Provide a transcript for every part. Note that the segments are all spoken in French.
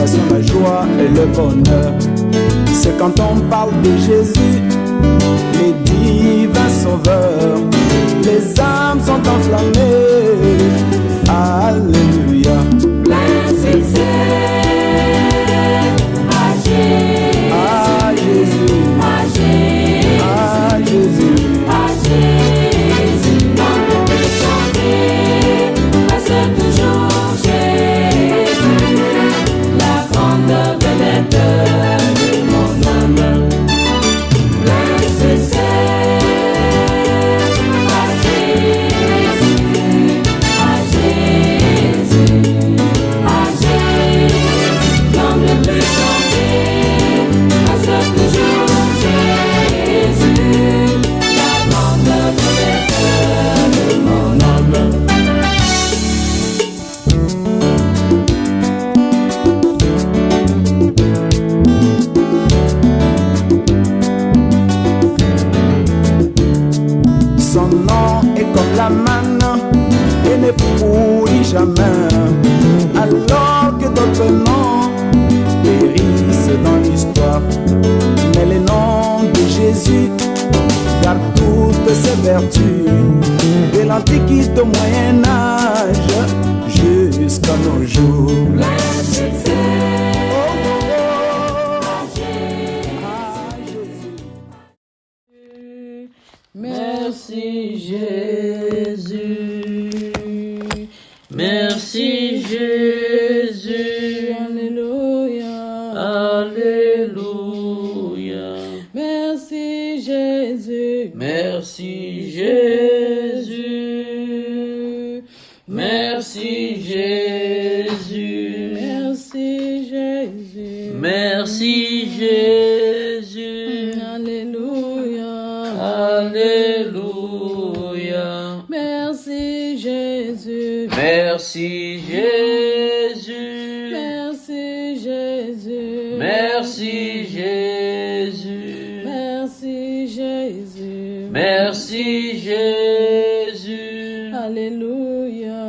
l'exaltation, la joie et le bonheur. C'est quand on parle de Jésus, les divins sauveurs, les âmes sont enflammées. Alléluia. Blessed say, à Jésus, à Jésus, À Jésus, à Jésus, dans le plus chanter, reste toujours Jésus, la grande vedette de mon âme. Blessed say, à Jésus, à Jésus, à Jésus, dans le plus chanter, reste toujours Jésus, la grande vedette de mon âme. son nom est comme la manne et ne pourrit jamais, alors que d'autres noms périssent dans l'histoire. Mais le nom de Jésus garde toutes ses vertus, de l'Antiquité au Moyen-Âge jusqu'à nos jours. Blessed say, merci Jésus, merci Jésus, alléluia, alléluia, merci Jésus, merci Jésus, merci Jésus, merci Jésus, merci Jésus, alléluia, alléluia, merci Jésus, merci Jésus, merci Jésus, merci Jésus, merci Jésus, merci Jésus, alléluia,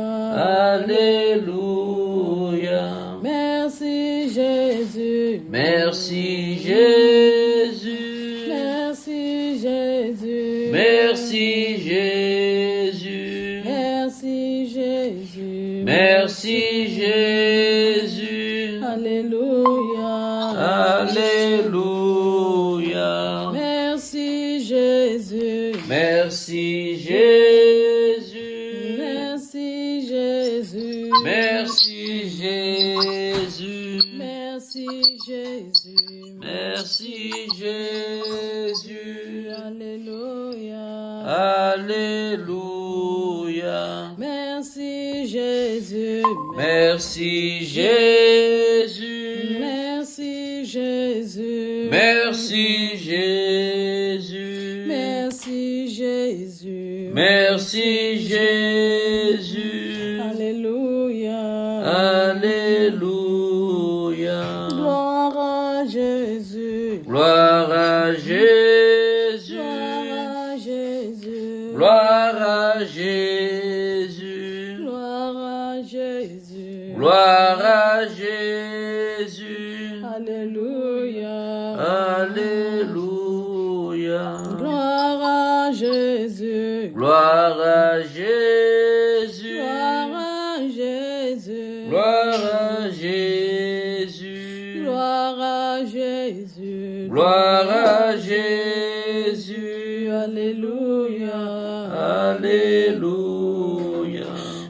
alléluia, merci Jésus, merci Jésus, merci Jésus, merci Jésus, merci Jésus, merci Jésus, alléluia, alléluia, merci Jésus, merci Jésus, merci Jésus, merci Jésus, merci Jésus, merci Jésus, alléluia, alléluia, merci Jésus, merci Jésus, merci Jésus, merci Jésus, merci Jésus, merci Jésus, alléluia, alléluia, gloire à Jésus, gloire à Jésus, gloire à Jésus, gloire à Jésus, gloire à Jésus, alléluia, alléluia, gloire à Jésus, gloire à Jésus, gloire à Jésus, gloire à Jésus, gloire à Jésus, gloire à Jésus, alléluia, alléluia,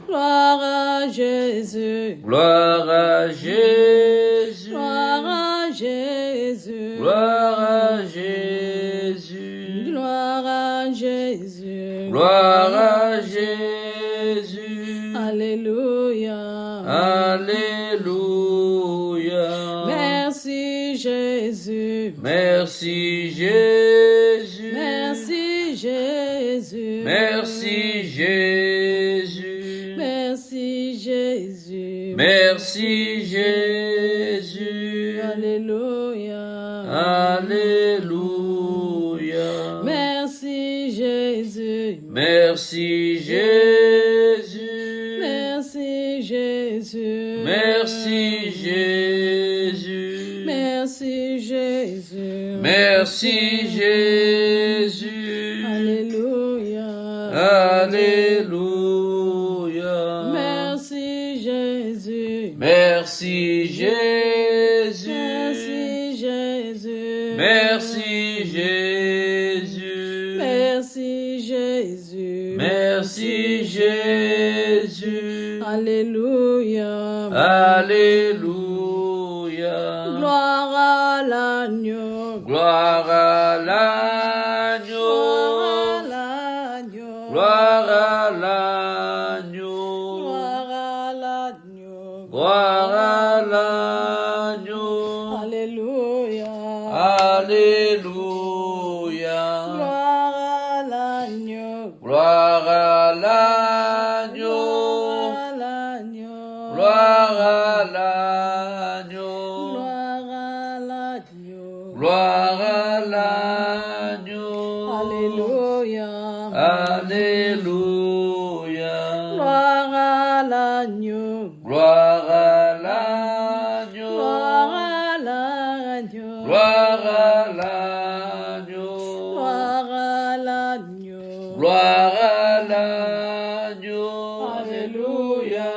gloire à Jésus, gloire à Jésus, gloire à Jésus, gloire à Jésus, gloire à Jésus, gloire à Jésus, alléluia, alléluia, merci Jésus, merci Jésus, merci Jésus, merci Jésus, merci Jésus, merci Jésus, alléluia, alléluia, merci Jésus, merci Jésus, merci Jésus, merci Jésus, Merci Jésus. Merci Jésus. Alléluia. Alléluia. Merci Jésus. Merci Jésus. Merci Jésus. Merci Jésus. Merci Jésus. Merci Jésus. Alléluia. Alléluia. Gloire à l'agneau. Gloire à l'agneau. Gloire à l'agneau. Gloire à l'agneau. Gloire à l'agneau. Alléluia. Alléluia. Gloire à l'agneau. Gloire à l'agneau. Gloire à l'agneau. Gloire à l'agneau. Gloire à l'agneau. Alléluia. Alléluia. Gloire à l'agneau. Gloire à l'agneau. Gloire à l'agneau. Gloire à l'agneau. Gloire à l'agneau. Gloire à l'agneau. Alléluia.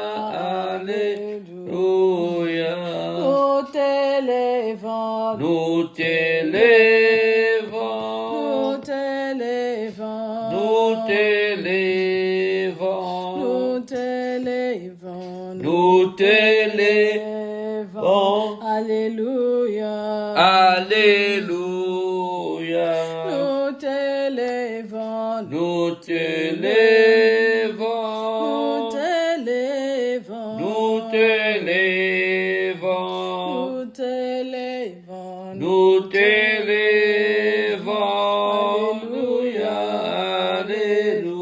Alléluia. Nous t'élèvons. Nous t'élèvons. Nous t'élèvons. Nous t'élèvons. Nous t'élèvons. Nous t'élèvons. Alléluia. Alléluia. Nous t'élèvons. Nous t'élèvons. Nous t'élèvons. Nous t'élèvons. Nous t'élèvons. Nous t'élèvons. Alléluia. Alléluia.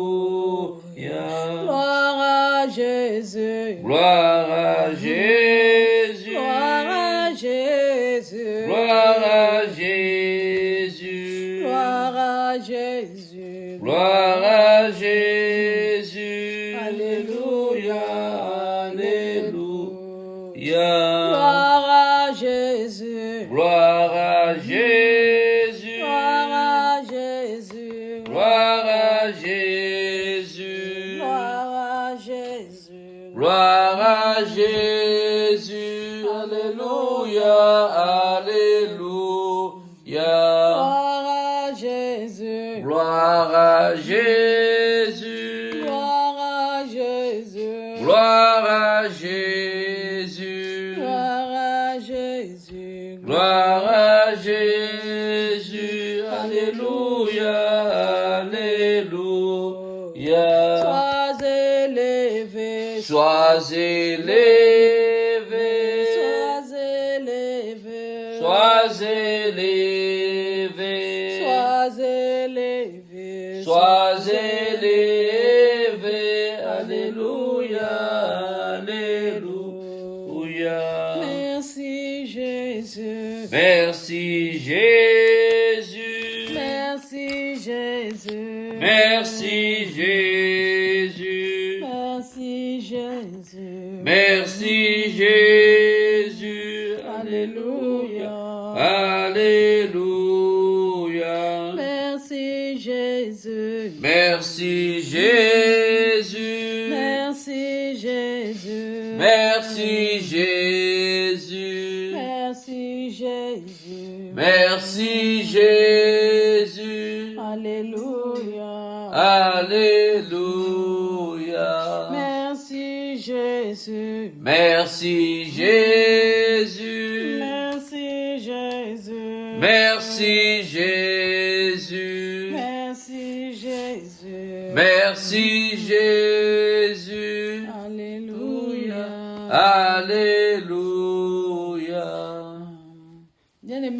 Gloire à Jésus. Gloire à Jésus. Gloire à Jésus. Gloire à Jésus. Gloire à Jésus. Gloire à Jésus. Alléluia. Alléluia. Gloire à Jésus. Gloire à Jésus. Gloire à Jésus. Gloire à Jésus. Gloire à Jésus. Gloire à Jésus. Alléluia. Alléluia. Gloire à Jésus. Gloire à Jésus. Gloire à Jésus. Gloire à Jésus. Gloire à Jésus. Gloire à Jésus. Alléluia. Alléluia. Sois élevé. Sois élevé. Sois élevé. Sois élevé. Sois élevé. Sois élevé. Alléluia. Alléluia. Merci Jésus. Merci Jésus. Merci Jésus. Merci Jésus. Merci Jésus. Merci Jésus. Alléluia. Alléluia. Merci Jésus. Merci Jésus. Merci Jésus. Merci Jésus. Merci Jésus. Merci Jésus. Alléluia. Alléluia. Merci Jésus. Merci Jésus. Merci Jésus. Merci Jésus. Merci Jésus. Merci Jésus. Alléluia. Alléluia. Bien-aimés,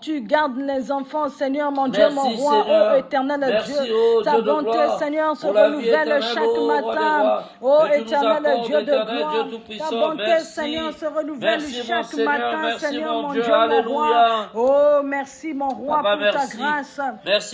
tu gardes les enfants, Seigneur, mon Dieu, mon Merci, roi, Seigneur. ô éternel Merci, Dieu. ô Ta Dieu de bonté, gloire, Seigneur, se pour la vie renouvelle éternelle, chaque ô roi des matin. rois. Ô Que tu nous éternel accordes, Dieu de éternel Dieu gloire. tout-puissant. Ta bonté, Merci. Seigneur, se renouvelle Merci, mon chaque Seigneur. matin, Merci, Seigneur, mon mon Dieu. Dieu, mon roi. Alléluia. Oh, merci, mon roi, Papa, pour ta merci. grâce. Merci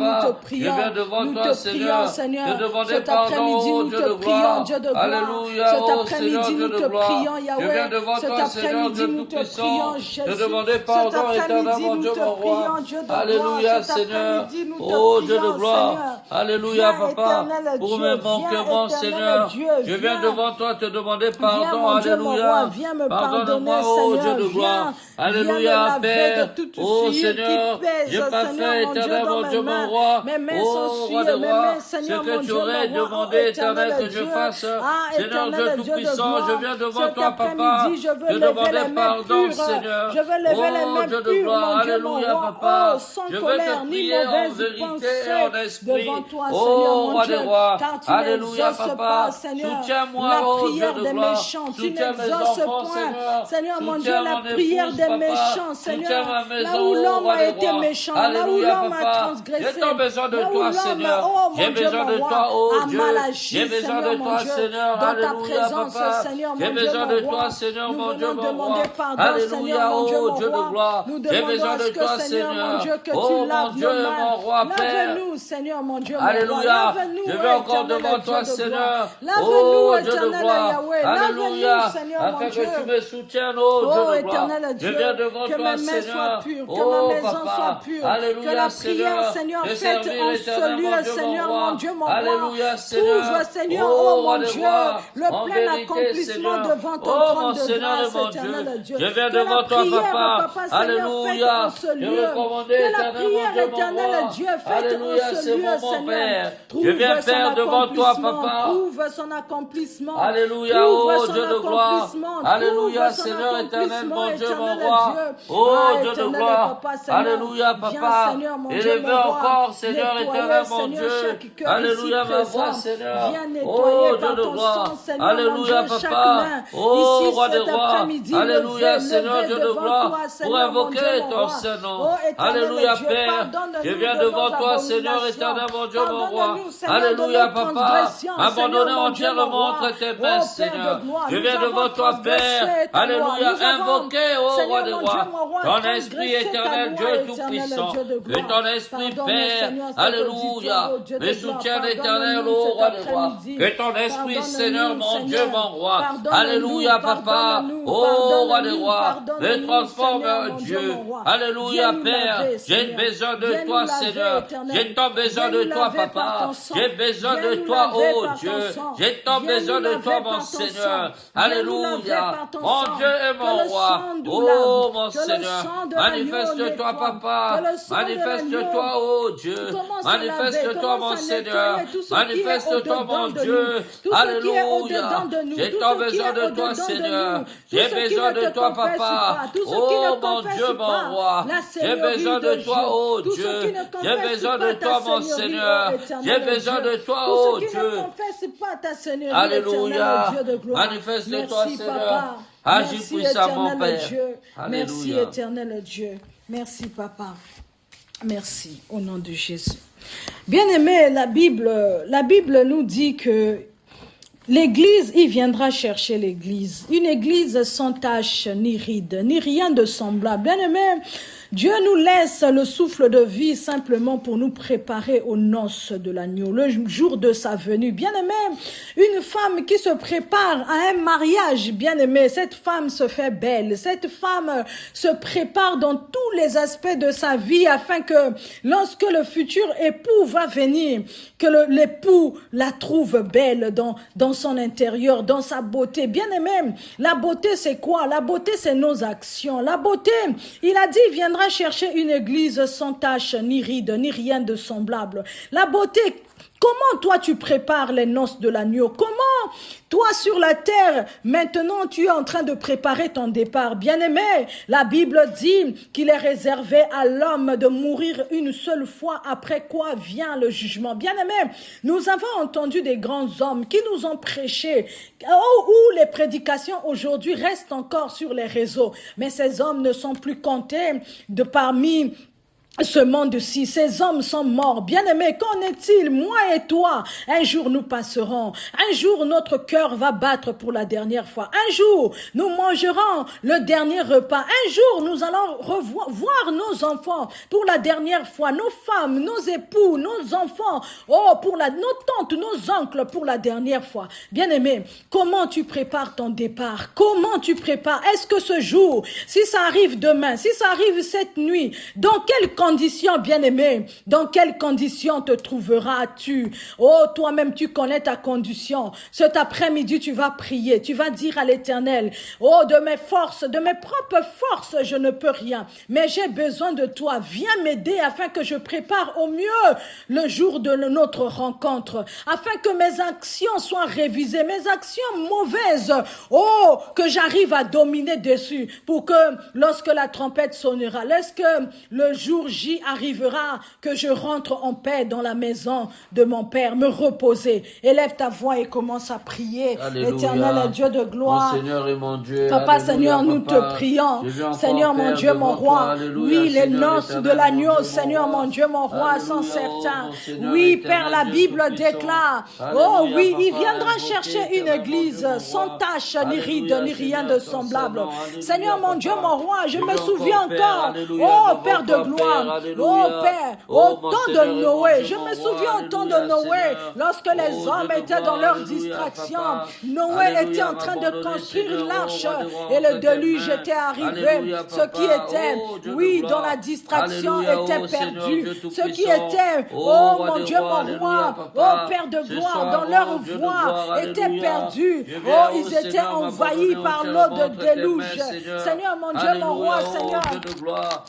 nous te prions, je viens devant nous toi, te Seigneur. prions, Seigneur, Seigneur. de demander Cet pardon, après-midi, ô nous Dieu te de prions, gloire. Dieu de gloire. Alléluia, Cet ô Seigneur, après-midi, Dieu nous de te gloire. prions, Je viens Yahweh. devant Cet toi, Seigneur, après-midi, Dieu nous te Tout-Puissant, prions, de Jésus. demander Cet pardon après-midi, éternellement, nous Dieu te mon roi. prions, Dieu de gloire. Alléluia, Cet Seigneur. après-midi, nous te Oh Dieu de prions, gloire. Seigneur. Alléluia, Viens, Papa. éternel Pour Dieu, mes viens, manquements, éternel Seigneur. Dieu, Je viens viens. devant toi te demander Viens, pardon. mon Dieu, mon roi, Alléluia. viens me Pardonne-moi, pardonner, oh Seigneur. Dieu de gloire. Viens me Alléluia, laver Père. de toute Oh souillure Seigneur, qui pèse, j'ai pas Seigneur, fait, mon Dieu, éternel, dans mon mes Dieu, mon mains. roi. Mes mains Oh, sont roi souillées, de mes roi, mains, ce Seigneur, que mon tu Dieu, aurais mon roi. demandé, Oh, éternel, que je Dieu. fasse. Ah, Seigneur Dieu éternel Dieu de Tout-Puissant, gloire. je viens devant Cet toi, Papa. après-midi, je veux Je lever demandais les mains pardon, pures. Seigneur. Je veux lever les Oh mains Dieu de pures, gloire, mon Dieu, mon alléluia, roi. Papa. Oh, sans Je veux colère, te ni prier en mauvaise vérité et en pensée esprit. devant toi, Oh, Seigneur, mon roi Dieu. des rois. Car tu Alléluia, n'exauces Papa. pas, Seigneur, Soutiens-moi, la oh Dieu prière de des gloire. méchants. Tu Soutiens mes n'exauces enfants, point, Seigneur, mon Dieu, Soutiens la mon prière épouse, des Papa. méchants, Soutiens Seigneur. ma maison, Là où l'homme roi a des été rois. méchant, là où Alléluia, l'homme a Papa. transgressé, J'ai tant besoin de là où toi, l'homme, Seigneur. oh J'ai mon Dieu, besoin mon de roi, toi, oh a Dieu. mal agi, J'ai besoin Seigneur, de mon toi, Dieu, Seigneur. dans ta Alléluia, présence, Papa. Seigneur, J'ai mon Dieu, besoin mon de roi. toi, Seigneur, Nous mon Dieu, venons mon demander roi. pardon, Alléluia, Seigneur, mon Dieu, oh mon Dieu de roi. gloire. Nous J'ai demandons besoin à de ce toi, que, Seigneur, mon Seigneur. Dieu, que Oh tu mon laves Dieu nos et mains. mon roi, Père. Lave-nous, Seigneur, mon Dieu, mon roi. Alléluia. Lave-nous, Je vais encore éternel devant Dieu toi, de Seigneur. gloire. Lave-nous, Oh Dieu de éternel gloire. Yahweh. Alléluia. Lave-nous, Seigneur, mon Afin Dieu. que tu me soutiennes, oh Dieu Oh de gloire. éternel Je Dieu, viens devant que toi, mes mains soient Seigneur. pures, que Oh ma maison soit Papa. pure, que Alléluia, la prière, Seigneur, te faite servir en ce éternellement, lieu, Dieu mon Seigneur, roi. mon Dieu, mon roi, Alléluia, Seigneur. trouve, Seigneur, Oh, oh roi mon des Dieu, rois. le En plein vérité, accomplissement Seigneur. devant ton Oh, trône mon de Seigneur et grâce, mon éternel Dieu. Dieu. Je viens Que la devant toi, prière, Papa. Papa, Seigneur, faite Alléluia. en ce Je lieu, veux commander que la éternellement, prière, Dieu mon éternel roi. Dieu, faite Alléluia, en ce c'est lieu, mon Seigneur, Père. trouve Je viens son faire devant toi, accomplissement, Papa. trouve son accomplissement, Alléluia, trouve oh son Dieu de gloire. accomplissement, Alléluia, trouve son Seigneur éternel, mon Dieu, mon éternel roi. Dieu. Oh Ah, Dieu de éternel gloire. Papa, Seigneur. Alléluia, Viens, Papa. Seigneur, mon Dieu, Élevez mon roi. encore, Seigneur Nettoyer, éternel, mon Seigneur, Dieu. chaque cœur Alléluia, ici ma voix, présent. Seigneur. Viens nettoyer Oh par Dieu de ton gloire. sang, Seigneur, mon Alléluia, Dieu, chaque Papa. main. Oh Ici, roi des cet rois. après-midi, Alléluia, levé, Seigneur levé Dieu de devant gloire. toi, Pour Seigneur, mon invoquer Dieu, mon ton roi. Saint-Nom. Oh, éternel Alléluia, Dieu, Père. pardonne-nous Je viens de devant nos toi, Seigneur abominations. éternel, mon Dieu, mon roi. Pardonne-nous, Seigneur, de Alléluia, nos Papa. transgressions, Abandonné Seigneur, mon Dieu, entièrement mon roi. entre tes Oh, mains, Père Seigneur. de gloire, Je nous viens avons devant toi, transgressé Père. ta loi. Alléluia. Nous avons, Invoqué, ô Seigneur, roi des mon Dieu, rois. mon roi, Ton esprit transgressé ta éternel, loi, Dieu éternel tout-puissant. Dieu de Et gloire. ton esprit, Pardonne, Père. Seigneur, cet Alléluia. auditoire, ô Dieu de Mais gloire. soutiens éternel, Pardonne-nous ô cet roi des rois. après-midi. Que ton esprit, Pardonne-nous, Seigneur, mon Dieu, Seigneur. mon roi. Pardonne-nous, Alléluia, Papa. pardonne-nous, Ô roi des pardonne-nous, rois. pardonne-nous, Me transforme, Seigneur, mon Dieu. Dieu, mon roi. Alléluia, Viens nous Père. laver, J'ai Seigneur. besoin de Viens toi, nous laver, Seigneur. éternel. J'ai tant besoin Viens de nous toi, laver par Papa. ton sang. J'ai besoin Viens de nous toi, laver oh par ton Dieu. sang. J'ai tant Viens besoin nous de laver toi, par mon ton Seigneur. sang. Viens nous laver Alléluia. par ton Mon sang. Dieu et Que mon le roi. sang du Oh, lave. mon Que le Seigneur. sang de l'agneau Manifeste-toi, nettoie. Papa. Que le sang de Manifeste-toi, l'agneau oh Dieu. commence à laver, Manifeste-toi, commence mon à Seigneur. nettoyer tout ce qui est Manifeste-toi, au-dedans mon de Dieu. nous. Tout ce qui est Alléluia. au-dedans de nous. J'ai Tout tant ce qui besoin est de toi, au-dedans de Seigneur. nous. Tout J'ai ce qui besoin ne de te toi, confesse Papa. pas. Tout ce qui Oh, ne mon confesse Dieu, mon pas roi. la J'ai Seigneurie besoin de toi, Dieu. oh Tout ce Dieu. qui ne J'ai confesse besoin pas de ta toi, mon Seigneurie, Seigneur. ô éternel J'ai besoin Dieu. de toi, Tout oh ce qui Dieu. ne confesse pas ta Seigneurie, Alléluia. éternel Dieu de gloire. Manifeste-toi, Merci, Seigneur. Papa. Agis Merci, puissamment, éternel Père. Dieu. Merci, Alléluia. éternel Dieu. Merci, Papa. Merci, au nom de Jésus. Bien-aimé, la Bible nous dit que l'Église, il viendra chercher l'Église. Une Église sans tache, ni ride, ni rien de semblable. Bien-aimé, Dieu nous laisse le souffle de vie simplement pour nous préparer aux noces de l'agneau, le jour de sa venue. Bien-aimé, une femme qui se prépare à un mariage, bien-aimé, cette femme se fait belle. Cette femme se prépare dans tous les aspects de sa vie afin que lorsque le futur époux va venir, que l'époux la trouve belle dans son intérieur, dans sa beauté. Bien-aimé, la beauté c'est quoi? La beauté c'est nos actions. La beauté, il a dit, il viendra chercher une église sans tache, ni ride, ni rien de semblable. La beauté, comment toi tu prépares les noces de l'agneau? Comment toi sur la terre, maintenant tu es en train de préparer ton départ? Bien-aimé, la Bible dit qu'il est réservé à l'homme de mourir une seule fois, après quoi vient le jugement. Bien-aimé, nous avons entendu des grands hommes qui nous ont prêché, où les prédications aujourd'hui restent encore sur les réseaux. Mais ces hommes ne sont plus comptés de parmi ce monde-ci, ces hommes sont morts. Bien-aimés, qu'en est-il, moi et toi? Un jour nous passerons. Un jour notre cœur va battre pour la dernière fois. Un jour nous mangerons le dernier repas. Un jour nous allons voir nos enfants pour la dernière fois. Nos femmes, nos époux, nos enfants, nos tantes, nos oncles pour la dernière fois. Bien-aimés, comment tu prépares ton départ? Comment tu prépares? Est-ce que ce jour, si ça arrive demain, si ça arrive cette nuit, dans quelles conditions, bien-aimé, dans quelles conditions te trouveras-tu? Oh, toi-même, tu connais ta condition. Cet après-midi, tu vas prier, tu vas dire à l'Éternel, oh, de mes forces, de mes propres forces, je ne peux rien, mais j'ai besoin de toi. Viens m'aider afin que je prépare au mieux le jour de notre rencontre, afin que mes actions soient révisées, mes actions mauvaises, oh, que j'arrive à dominer dessus, pour que lorsque la trompette sonnera, lorsque le jour J arrivera, que je rentre en paix dans la maison de mon Père, me reposer. Élève ta voix et commence à prier. L'Éternel Dieu de gloire. Mon Seigneur et mon Dieu. Papa, Alléluia, Seigneur, nous papa. te prions. Seigneur, mon Dieu, mon roi. Oui, les noces de l'agneau, Seigneur, mon Dieu, mon roi, sont certains. Oui, Père, la Bible déclare. Oh oui, il viendra chercher une église sans tache, ni ride, ni rien de semblable. Seigneur, mon Dieu, mon roi, je me souviens encore. Oh, Père de gloire. Oh, Père, au temps de Noé. Je me souviens au temps de Noé, lorsque les hommes étaient dans leur distraction. Noé était en train de construire l'arche et le déluge était arrivé. Ceux qui étaient, oui, dans la distraction étaient perdus. Ceux qui étaient, oh mon Dieu, mon roi, oh Père de gloire, dans leur voie étaient perdus. Oh, ils étaient envahis par l'eau de déluge. Seigneur, mon Dieu, mon roi, Seigneur,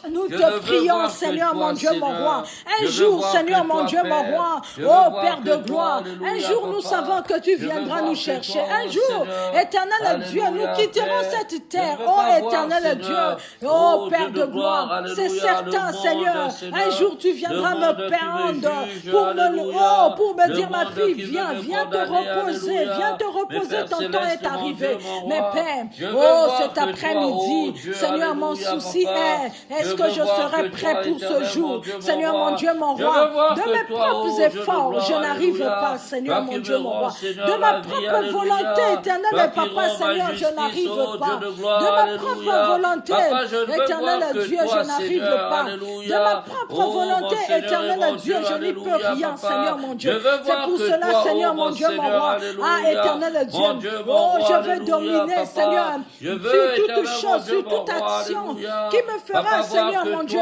nous te prions, Seigneur, mon Dieu, mon roi. Un jour, Seigneur, mon Dieu, mon roi, oh Père de gloire, un jour nous savons que tu viendras nous chercher. Un jour, éternel Dieu, nous quitterons cette terre. Oh éternel Dieu, oh Père de gloire, c'est certain, Seigneur. Un jour tu viendras me prendre pour me dire, ma fille, viens te reposer, ton temps est arrivé. Mais Père, oh cet après-midi, Seigneur, mon souci est-ce que je serai prêt pour ce jour? Seigneur, mon Dieu, mon roi, de mes propres efforts, je n'arrive pas, Seigneur, mon Dieu, mon roi. De ma propre volonté, éternel Papa, Seigneur, je n'arrive pas. De ma propre volonté, éternel Dieu, je n'arrive pas. De ma propre volonté, éternel Dieu, je n'y peux rien, Seigneur, mon Dieu. C'est pour cela, Seigneur, mon Dieu, mon roi. Ah, éternel Dieu, oh, je veux dominer, Seigneur, sur toute chose, sur toute action qui me fera, Seigneur, mon Dieu,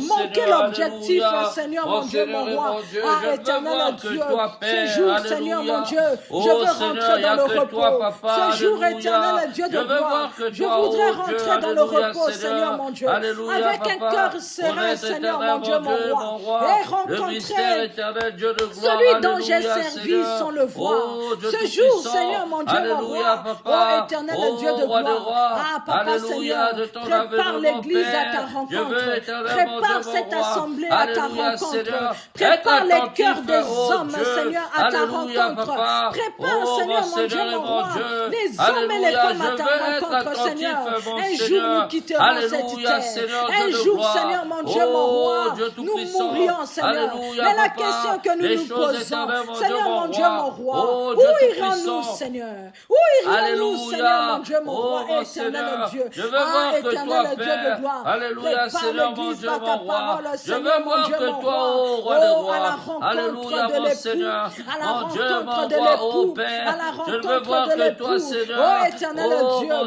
manquer l'objectif, Seigneur, mon Dieu, mon roi. Ah, éternel Dieu, ce jour, Seigneur, mon Dieu, je veux rentrer dans le repos. Ce jour, éternel Dieu de gloire, je voudrais rentrer dans le repos, Seigneur, mon Dieu, avec un cœur serein, Seigneur, mon Dieu, mon roi, et rencontrer celui dont j'ai servi sans le voir. Ce jour, Seigneur, mon Dieu, mon roi, oh, éternel Dieu de gloire, ah, Papa, Seigneur, prépare l'église à ta rencontre, prépare cette assemblée à ta rencontre, prépare les cœurs des hommes, Seigneur, à ta rencontre, prépare, Seigneur, mon Dieu, mon roi, les hommes et les femmes à ta rencontre, Seigneur. Un jour, nous quitterons cette terre. Un jour, Seigneur, mon Dieu, mon roi, nous mourrions, Seigneur. Mais la question que nous nous posons, Seigneur, mon Dieu, mon roi, où irons-nous, Seigneur? Où irons-nous, Seigneur, mon Dieu, mon roi, éternel Dieu? Ah, éternel Dieu de gloire, prépare l'église par ta parole, Seigneur, mon Dieu, mon roi, oh, à la rencontre de l'époux, à la rencontre de l'époux, à la rencontre de l'époux, oh, éternel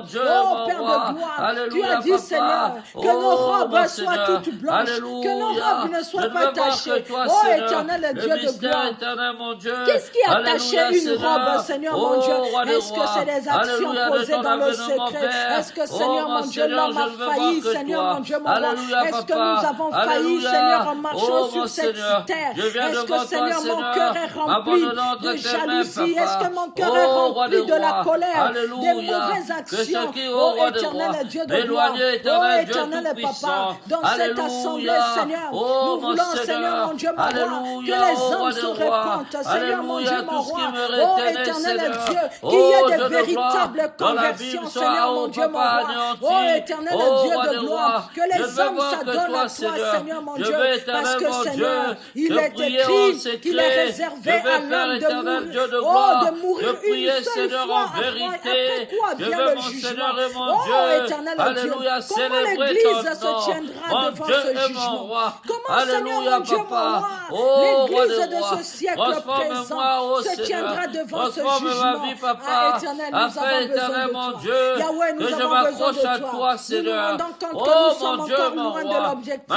Dieu, oh, Père de gloire, tu as dit, Seigneur, que nos robes soient toutes blanches, que nos robes ne soient pas tachées, oh, éternel Dieu de gloire. Qu'est-ce qui a taché une robe, Seigneur, mon Dieu? Est-ce que c'est les actions posées dans le secret? Est-ce que, Seigneur, mon Dieu, l'homme a failli, Seigneur, mon Dieu, mon roi? Est-ce que nous avons failli, Seigneur, en marchant sur cette terre? Est-ce que, Seigneur, mon cœur est rempli de jalousie? Est-ce que mon cœur est rempli de la colère, des mauvaises actions? Oh, éternel Dieu de gloire, oh, éternel Papa, dans cette assemblée, Seigneur, nous voulons, Seigneur, mon Dieu, mon roi, que les hommes se répandent, Seigneur, mon Dieu, mon roi, oh, éternel Dieu, qu'il y ait de véritables conversions, Seigneur, mon Dieu, mon roi, oh, éternel Dieu de gloire, que les hommes s'adonnent à toi, Seigneur mon Je Dieu, veux, parce éternel que mon Seigneur, Dieu, il te est prier en écrit qu'il est secret. réservé Je à veux, Père l'homme éternel, Dieu de de gloire, mourir te prier, une seule Seigneur, fois, en vérité. après quoi Je vient veux, le mon jugement. Seigneur et mon Oh, Dieu, éternel alléluia, Dieu, comment célébrer l'Église ton se nom. tiendra Mon devant Dieu ce et mon jugement? roi. Comment, Seigneur Alléluia, mon Dieu, mon papa. roi, Oh, roi l'Église des de rois. ce siècle Transforme-moi, présent oh se Seigneur. tiendra devant ce Transforme ma jugement? vie, Ah, papa. éternel, nous Afin, avons besoin éternel, de mon toi. Dieu, Yahweh, nous que je avons besoin m'accroche de à toi. toi, Nous nous Seigneur. rendons compte que Oh, nous sommes mon Dieu, encore mon loin de roi. l'objectif.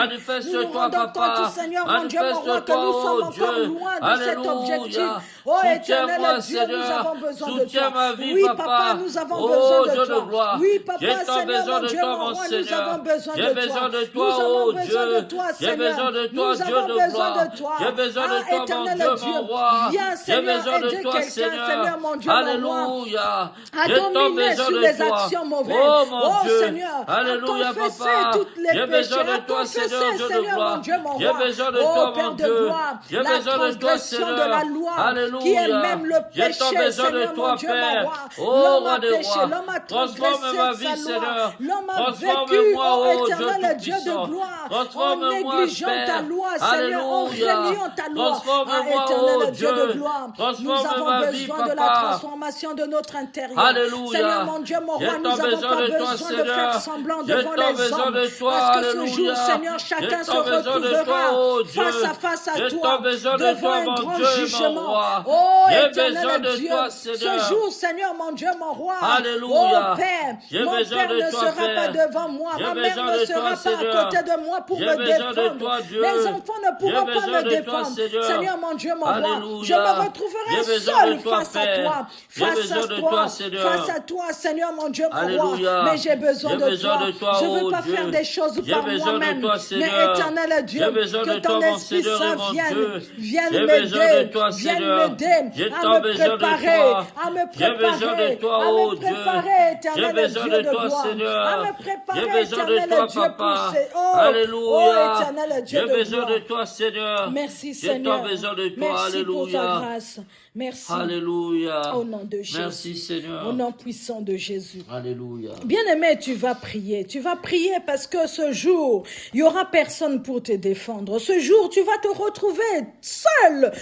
Nous nous Manifeste-toi, rendons compte, papa. Seigneur, mon Dieu, mon roi, que nous Manifeste-toi, sommes oh encore Dieu. loin de cet objectif. Alléluia. Oh, éternel Soutiens-moi, Dieu, nous Seigneur. avons besoin de Soutiens toi. ma vie, Oui, papa. papa, nous avons Oh, besoin Dieu de de toi. gloire. Oui, J'ai papa, tant Seigneur, besoin mon de Dieu, toi, mon mon roi, nous Seigneur. avons besoin J'ai de toi. besoin de Nous toi, avons oh besoin Dieu. de toi, J'ai Seigneur. besoin de toi, Nous Dieu avons de besoin gloire. de toi. J'ai besoin de Ah, toi, mon éternel Dieu, Dieu, mon roi. viens, J'ai Seigneur, besoin de aider toi, quelqu'un, Seigneur. Seigneur, mon Dieu, mon roi, Alléluia. à J'ai tant dominer besoin sur de les toi. actions mauvaises. Oh mon Oh Dieu. Seigneur, Alléluia, à confesser papa. toutes les J'ai péchés, besoin de à toi, confesser, Seigneur, Dieu de Seigneur, gloire. mon Dieu, mon J'ai roi. besoin de Oh toi, Père mon de Dieu. gloire, J'ai la besoin de toi, transgression de Seigneur. la loi, Alléluia. qui est même le J'ai tant péché, besoin de Seigneur, toi, mon Dieu, mon Père. roi. Oh, L'homme roi a des péché, rois. l'homme a Transforme transgressé ma sa vie, loi. Seigneur. L'homme a vécu, Transforme-moi, oh oh Dieu éternel Dieu de tout-puissant. gloire, en Transforme-moi, négligeant ta Père. loi, Seigneur, en Alléluia. régnant ta loi. Ah, Transforme-moi, éternel oh Dieu de Dieu. gloire, nous Transforme avons ma vie, besoin de la papa. transformation de notre intérieur. Alléluia. Seigneur, mon Dieu, mon J'ai roi, nous tant n'avons besoin pas de toi, besoin de Seigneur. faire semblant J'ai devant tant les besoin hommes. de toi, Parce que ce alléluia. jour, Seigneur, chacun J'ai se tant besoin de toi, retrouvera oh Dieu. face à J'ai toi, tant besoin de devant toi, un mon grand Dieu et mon jugement. roi. Oh, J'ai éternel besoin de Dieu, toi, ce Seigneur. jour, Seigneur, mon Dieu, mon roi. Alléluia. Oh, Père, J'ai mon besoin Père de ne toi, sera Père. pas devant moi. J'ai Ma mère besoin ne de sera toi, pas Seigneur. à côté de moi pour J'ai me besoin de défendre. toi, Dieu. Les enfants ne pourront J'ai pas besoin me de toi, défendre. Seigneur. Seigneur, mon Dieu, mon roi, Alléluia. je me retrouverai J'ai besoin seul de toi, face à Père. toi. J'ai Face besoin à de toi, toi, Seigneur. face à toi, Seigneur, mon Dieu, mon Alléluia. roi. Mais j'ai besoin J'ai de besoin toi. de toi, Je ne veux oh pas Dieu. faire des choses J'ai par besoin de moi-même. toi, Mais Seigneur. éternel Dieu, J'ai besoin que de ton toi, mon Esprit Seigneur et Saint mon vienne Dieu. vienne J'ai besoin de m'aider, toi, vienne Seigneur. m'aider J'ai à tant me besoin de préparer, toi. à me J'ai besoin préparer, de toi, à oh me Dieu. préparer, J'ai éternel besoin Dieu de de toi, gloire, Seigneur. à me J'ai préparer, besoin de éternel toi, Dieu papa. poussé. Oh, Alléluia. éternel Dieu J'ai de besoin gloire. de toi, Seigneur. Merci J'ai Seigneur. tant besoin de toi. Merci pour ta Alléluia. grâce. Merci. Alléluia. Au nom de Jésus. Merci, Seigneur. Au nom puissant de Jésus. Alléluia. Bien-aimé, tu vas prier. Tu vas prier parce que ce jour, il n'y aura personne pour te défendre. Ce jour, tu vas te retrouver seul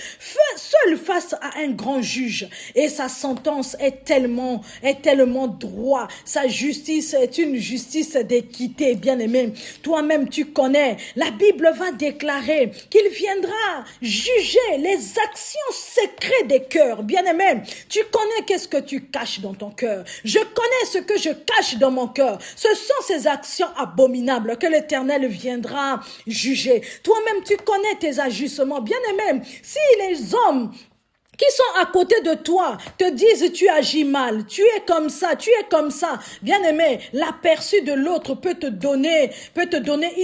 face à un grand juge. Et sa sentence est tellement droit. Sa justice est une justice d'équité, bien-aimé. Toi-même, tu connais. La Bible va déclarer qu'il viendra juger les actions secrètes des cœurs. Bien-aimé, tu connais qu'est-ce que tu caches dans ton cœur. Je connais ce que je cache dans mon cœur. Ce sont ces actions abominables que l'Éternel viendra juger. Toi-même, tu connais tes agissements. Bien-aimé, si les hommes qui sont à côté de toi te disent tu agis mal, tu es comme ça, bien-aimé, l'aperçu de l'autre peut te donner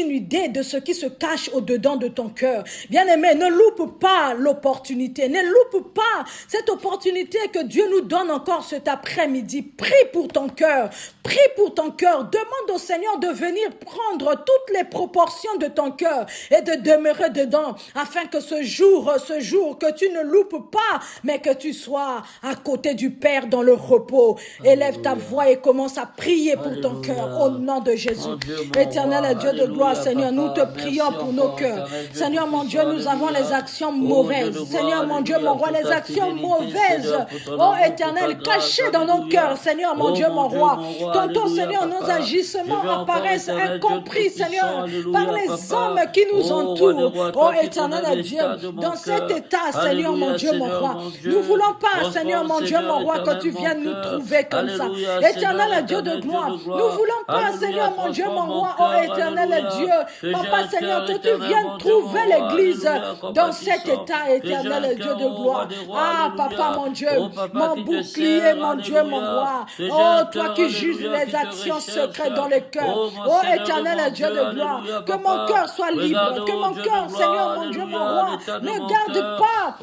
une idée de ce qui se cache au-dedans de ton cœur. Bien-aimé, ne loupe pas l'opportunité, ne loupe pas cette opportunité que Dieu nous donne encore cet après-midi. Prie pour ton cœur, demande au Seigneur de venir prendre toutes les proportions de ton cœur et de demeurer dedans, afin que ce jour que tu ne loupes pas, mais que tu sois à côté du Père dans le repos. Alléluia. Élève ta voix et commence à prier pour ton cœur au nom de Jésus. Éternel Dieu de gloire, Seigneur, nous te prions pour nos cœurs. Seigneur mon Dieu, nous avons les actions mauvaises. Seigneur mon Dieu, mon roi, les actions mauvaises. Oh Éternel, cachées dans nos cœurs. Seigneur mon Dieu, mon roi. Tantôt, Seigneur, nos agissements apparaissent incompris, Seigneur, par les hommes qui nous entourent. Oh Éternel Dieu, dans cet état, Seigneur mon Dieu, mon roi, nous voulons pas, Seigneur mon Dieu, mon roi, que tu viennes nous trouver comme ça. Éternel Dieu de gloire, nous voulons pas, Seigneur mon Dieu, mon roi, oh éternel Dieu, papa Seigneur, que tu viennes trouver l'église dans cet état, éternel Dieu de gloire. Ah, papa mon Dieu, mon bouclier, mon Dieu, mon roi. Oh, toi qui juges les actions secrètes dans le cœur. Oh, éternel Dieu de gloire, que mon cœur soit libre, que mon cœur, Seigneur mon Dieu, mon roi, ne garde pas,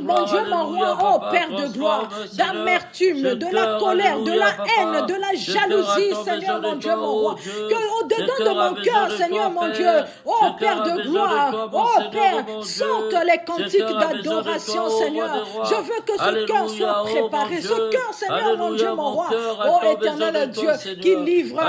mon mon Dieu, mon roi, oh Père de gloire, d'amertume, de la colère, de la haine, de la jalousie, Seigneur, mon Dieu, mon roi, que au-dedans de mon cœur, Seigneur, mon Dieu, oh Père de gloire, oh Père, sortent les cantiques d'adoration, Seigneur. Je veux que ce cœur soit préparé, ce cœur, Seigneur, mon Dieu, mon roi, oh éternel Dieu, qui livre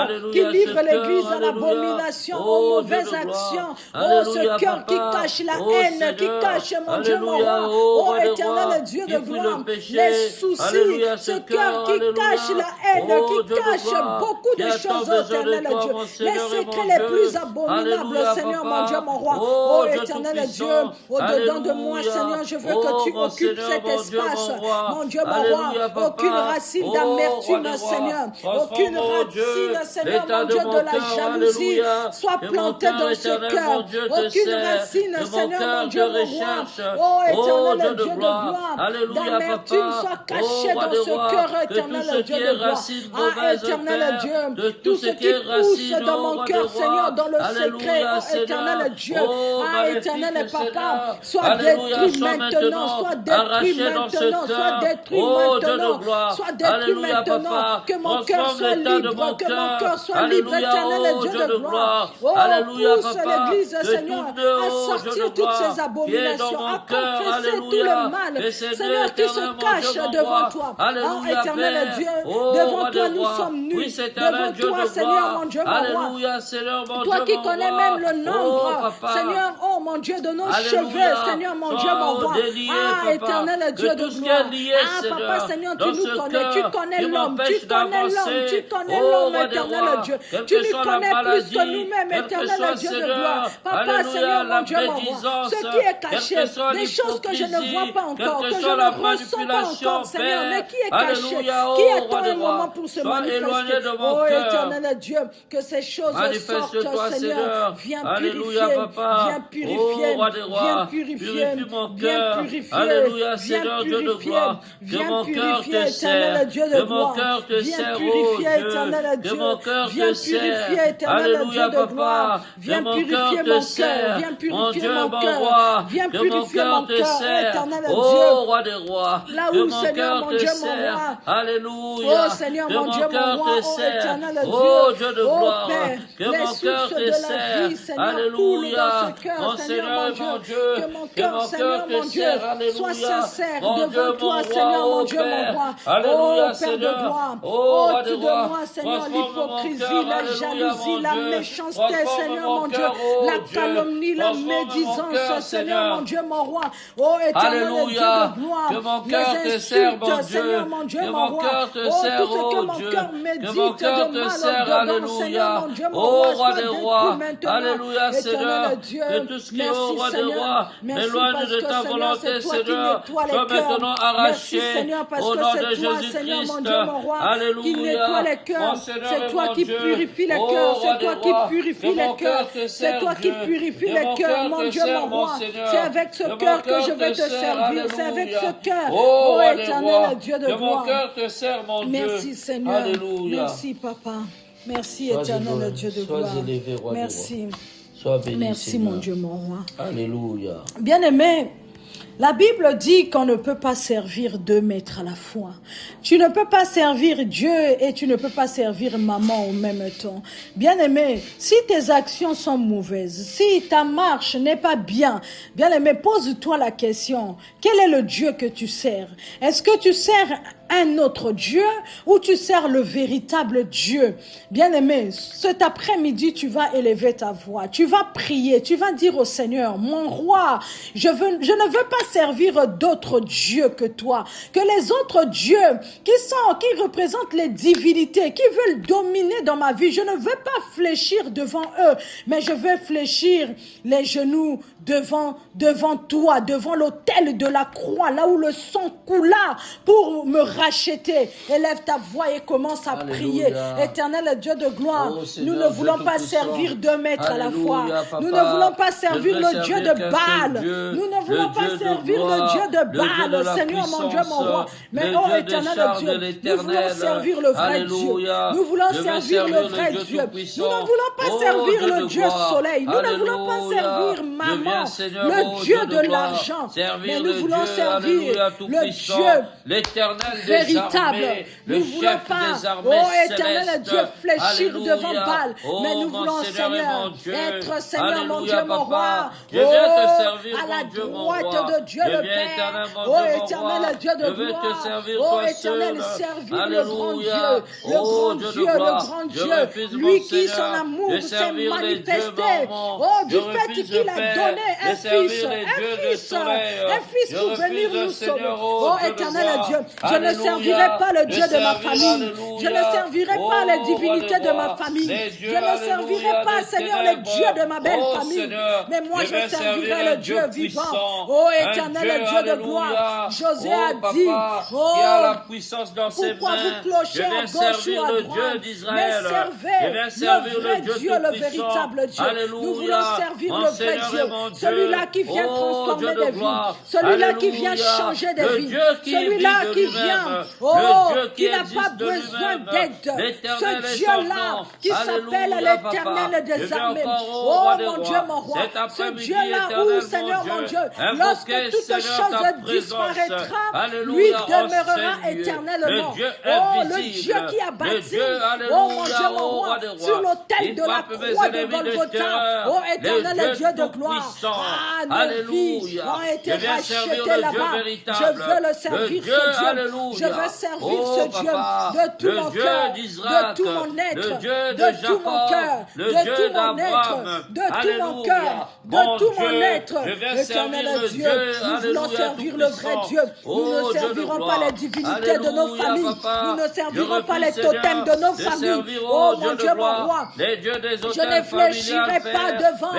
l'Église à l'abomination, aux mauvaises actions, oh ce cœur qui cache la haine, qui cache, mon Dieu, mon roi, oh éternel Dieu de gloire, les soucis, ce cœur qui cache la haine, qui cache beaucoup de choses, oh éternel Dieu, les secrets les plus abominables, Seigneur, mon Dieu, mon roi, oh éternel Dieu, au-dedans de moi, Seigneur, je veux que tu occupes cet espace, mon Dieu, mon roi, aucune racine d'amertume, Seigneur, aucune racine, Seigneur, mon Dieu, de la jalousie soit plantée dans ce cœur, aucune racine, Seigneur, mon Dieu, mon roi, oh éternel Dieu de gloire, d'amertume soit cachée dans ce cœur, éternel Dieu de gloire, ah éternel Dieu, tout ce qui pousse dans mon cœur, Seigneur, dans le secret, oh éternel Dieu, ah éternel Papa, soit détruit maintenant, soit détruit maintenant, soit détruit maintenant, soit détruit maintenant, que mon cœur soit libre, que mon cœur soit libre, éternel Dieu de gloire, oh pousse l'Église, Seigneur, à sortir toutes ces abominations, à confesser tout le mal, Seigneur, qui se cache devant toi, oh éternel Dieu, devant toi nous sommes nus, devant toi, Seigneur, mon Dieu, mon roi, toi qui connais même le nombre, Seigneur, oh mon Dieu, de nos cheveux, Seigneur, mon Dieu, mon roi, ah éternel Dieu de gloire, ah papa, Seigneur, tu nous connais, tu connais l'homme, tu connais l'homme, tu connais l'homme, éternel Dieu, tu nous connais plus que nous-mêmes, éternel Dieu de gloire, papa, Seigneur, mon Dieu, mon roi, ce qui est caché, des choses que je ne vois pas encore, que je ne ressens pas encore, Seigneur, mais qui est caché, qui attend un moment pour se manifester, oh éternel Dieu, que ces choses sortent, Seigneur, viens purifier, viens purifier, viens purifier, viens purifier, viens purifier, éternel Dieu de gloire, viens purifier, éternel Dieu, viens purifier, éternel Dieu de gloire, viens purifier mon cœur, viens purifier mon cœur, viens purifier mon cœur, éternel Dieu, là où, Seigneur, mon Dieu, mon roi, alléluia, oh Seigneur, mon Dieu, mon roi, oh éternel Dieu, oh Père, les sources de la vie, Seigneur, coulent dans ce cœur, Seigneur, mon Dieu, que mon cœur, Seigneur, mon Dieu, soit sincère devant toi, Seigneur, mon Dieu, mon roi, oh Père de gloire, ôte de moi, Seigneur, l'hypocrisie, la jalousie, la méchanceté, Seigneur, mon Dieu, la calomnie, la médisance, Seigneur, mon Dieu, mon roi, oh éternel Dieu de gloire, les insultes, Seigneur, mon Dieu, mon roi, oh tout ce que mon cœur médite de mal au-dedans, Seigneur, mon Dieu, mon roi, soit détruit maintenant, éternel Dieu, merci Seigneur, merci parce que Seigneur, c'est toi qui nettoie les cœurs, merci Seigneur, parce que c'est toi, Seigneur, mon Dieu, mon roi, qui nettoie les cœurs, c'est toi qui purifie les cœurs, c'est toi qui purifie les cœurs, c'est toi qui purifie les cœurs, mon Dieu, mon roi, c'est avec ce cœur que je vais te servir, c'est avec ce cœur, oh éternel Dieu de gloire, merci Seigneur, merci Papa, merci éternel Dieu de gloire, merci, merci mon Dieu, mon roi, alléluia, bien-aimé. La Bible dit qu'on ne peut pas servir deux maîtres à la fois. Tu ne peux pas servir Dieu et tu ne peux pas servir maman au même temps. Bien-aimé, si tes actions sont mauvaises, si ta marche n'est pas bien, bien-aimé, pose-toi la question. Quel est le Dieu que tu sers? Est-ce que tu sers un autre Dieu ou tu sers le véritable Dieu? Bien-aimé, cet après-midi, tu vas élever ta voix, tu vas prier, tu vas dire au Seigneur, mon roi, je ne veux pas servir d'autres dieux que toi, que les autres dieux qui représentent les divinités, qui veulent dominer dans ma vie, je ne veux pas fléchir devant eux, mais je veux fléchir les genoux devant toi, devant l'autel de la croix, là où le sang coula pour me racheter. Élève ta voix et commence à prier. Éternel Dieu de gloire, nous ne voulons pas servir deux maîtres à la fois. Nous ne voulons pas servir le Dieu de Baal. Nous ne voulons pas servir servir le Dieu de Baal, Seigneur mon Dieu, mon roi. Mais oh éternel Dieu, nous voulons servir le vrai Dieu. Nous voulons servir le vrai Dieu. Nous ne voulons pas servir le Dieu soleil. Nous ne voulons pas servir maman, le Dieu de l'argent. Mais nous voulons servir le Dieu véritable. Nous ne voulons pas, oh éternel Dieu, fléchir devant Baal. Mais nous voulons, Seigneur, être, Seigneur mon Dieu, mon roi. Oh, à la droite de Dieu le Père. Oh éternel Dieu de gloire. Oh éternel, servir le grand Dieu. Le grand Dieu, le grand Dieu. Lui qui, son amour s'est manifesté. Oh, du fait qu'il a donné un fils pour venir nous sauver. Oh éternel Dieu, je ne servirai pas le Dieu de ma famille. Je ne servirai pas les divinités de ma famille. Je ne servirai pas, Seigneur, les dieux de ma belle famille. Mais moi, je servirai le Dieu vivant. Oh éternel Dieu de gloire. Josué a dit, oh, pourquoi vous clochez à gauche ou à droite? Mais servez le vrai Dieu, le véritable Dieu. Nous voulons servir le vrai Dieu. Celui-là qui vient transformer des vies. Celui-là qui vient changer des vies. Celui-là qui vient, qui n'a pas besoin d'aide. Ce Dieu-là qui s'appelle l'Éternel des armées. Oh mon Dieu, mon roi. Ce Dieu-là où, Seigneur mon Dieu, lorsque toute chose disparaîtra, lui demeurera éternellement. Oh, le Dieu qui a bâti, oh mon Dieu, mon roi, sur l'autel de la croix de Golgotha. Oh éternel Dieu de gloire. Ah, nos vies ont été rachetées là-bas. Je veux le servir, ce Dieu. Je veux servir ce Dieu de tout mon cœur, de tout mon être, de tout mon cœur, de tout mon être, de tout mon cœur, de tout mon être. Éternel Dieu, nous voulons servir le vrai Dieu. Nous ne servirons pas les divinités de nos familles. Nous ne servirons pas les totems de nos familles. Oh mon Dieu, mon roi, je ne fléchirai pas devant,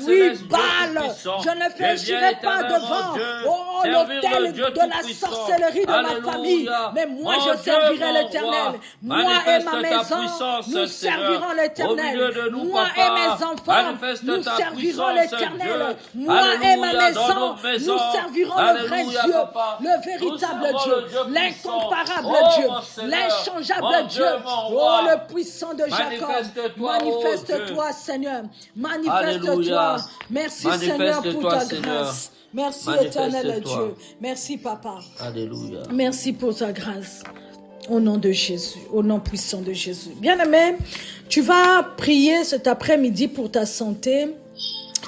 oui, Baal. Je ne fléchirai pas devant, oh, l'autel de la sorcellerie de ma famille. Mais moi, je servirai l'Éternel. Moi et ma maison, nous servirons l'Éternel. Moi et mes enfants, nous servirons l'Éternel. Moi et ma maison, nous servirons le vrai Dieu, le véritable Dieu, l'incomparable Dieu, l'inchangeable Dieu. Oh, le puissant de Jacob. Manifeste-toi, Seigneur. Manifeste-toi. Merci, Seigneur, pour ta grâce. Merci, éternel Dieu. Merci, Papa. Alléluia. Merci pour ta grâce. Au nom de Jésus, au nom puissant de Jésus. Bien-aimé, tu vas prier cet après-midi pour ta santé.